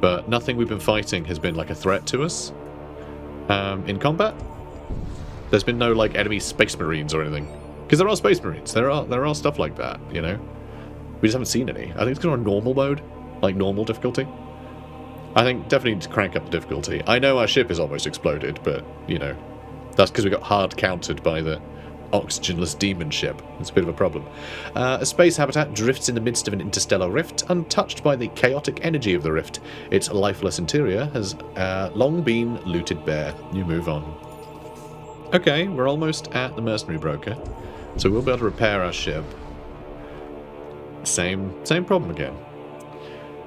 But nothing we've been fighting has been like a threat to us. In combat. There's been no like enemy space marines or anything. Because there are space marines. There are stuff like that, you know. We just haven't seen any. I think it's because we're on normal mode. Like normal difficulty. I think definitely need to crank up the difficulty. I know our ship is almost exploded, but, you know, that's because we got hard countered by the oxygenless demon ship. It's a bit of a problem. A space habitat drifts in the midst of an interstellar rift, untouched by the chaotic energy of the rift. Its lifeless interior has long been looted bare. You move on. Okay, we're almost at the mercenary broker, so we'll be able to repair our ship. Same problem again.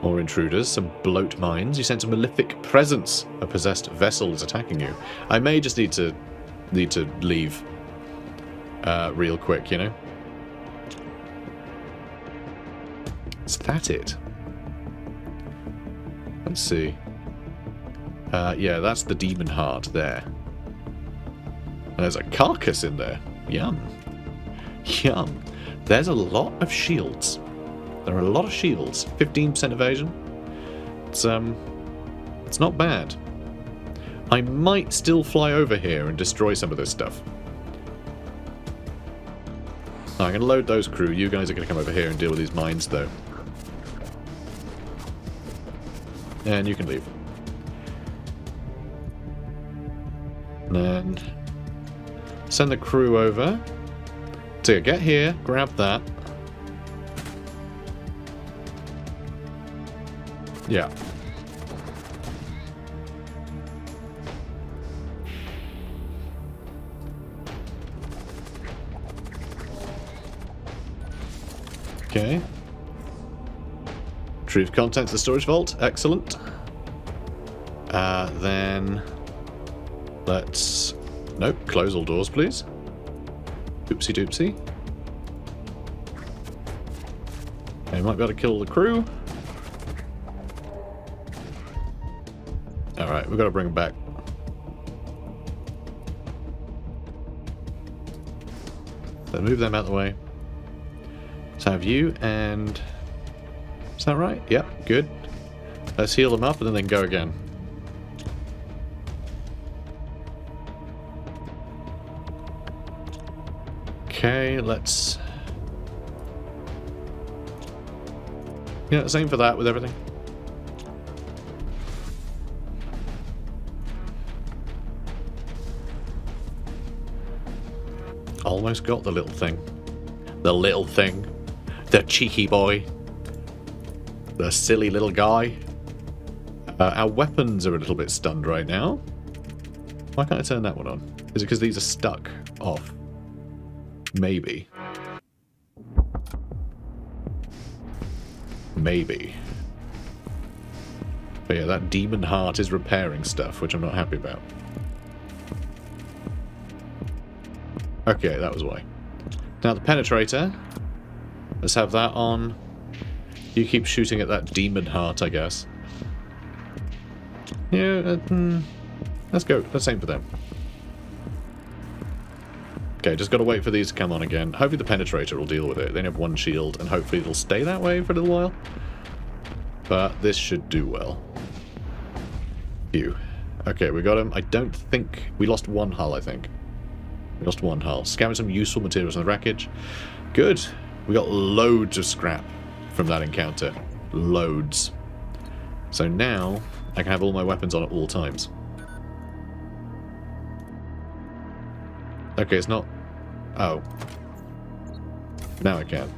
More intruders, some bloat mines. You sense a malefic presence. A possessed vessel is attacking you. I may just need to leave real quick, you know. Is that it? Let's see. Yeah, that's the demon heart there. And there's a carcass in there. Yum. Yum. There's a lot of shields. There are a lot of shields. 15% evasion. It's not bad. I might still fly over here and destroy some of this stuff. I'm going to load those crew. You guys are going to come over here and deal with these mines, though. And you can leave. And then send the crew over. So get here, grab that. Yeah. Okay. Retrieve contents of the storage vault. Excellent. Then let's... Nope, close all doors, please. Oopsie doopsie. Okay, might be able to kill the crew. Alright, we've got to bring them back. So move them out of the way. Let's have you and... Is that right? Yep, good. Let's heal them up and then they can go again. Okay, let's... Yeah, same for that with everything. Almost got the little thing. The little thing. The cheeky boy. The silly little guy. Our weapons are a little bit stunned right now. Why can't I turn that one on? Is it because these are stuck off? Maybe. Maybe. But yeah, that demon heart is repairing stuff, which I'm not happy about. Okay, that was why. Now the penetrator. Let's have that on. You keep shooting at that demon heart, I guess. Yeah, let's go. Let's aim for them. Okay, just got to wait for these to come on again. Hopefully the penetrator will deal with it. They only have one shield, and hopefully it'll stay that way for a little while. But this should do well. Phew. Okay, we got him. I don't think... We lost one hull, I think. We lost one hull. Scavenge some useful materials in the wreckage. Good. We got loads of scrap from that encounter. Loads. So now, I can have all my weapons on at all times. Okay, it's not... Oh. Now I can.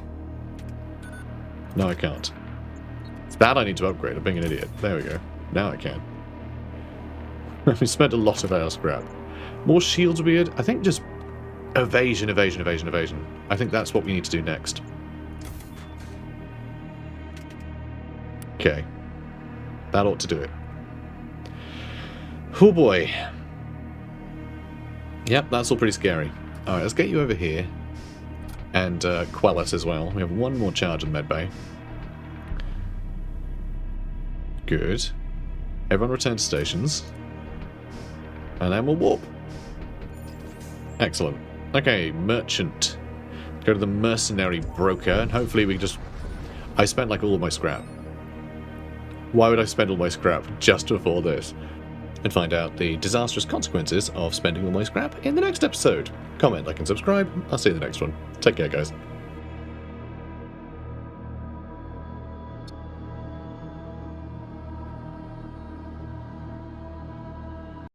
No, I can't. It's that I need to upgrade. I'm being an idiot. There we go. Now I can. We spent a lot of our scrap. More shields would be good. I think just evasion, evasion, evasion, evasion. I think that's what we need to do next. Okay. That ought to do it. Oh boy. Yep, that's all pretty scary. Alright, let's get you over here. And quell us as well. We have one more charge in medbay. Good. Everyone return to stations. And then we'll warp. Excellent. Okay, merchant. Go to the mercenary broker, and hopefully we just... I spent like all of my scrap. Why would I spend all my scrap just before this? And find out the disastrous consequences of spending all my scrap in the next episode. Comment, like, and subscribe. I'll see you in the next one. Take care, guys.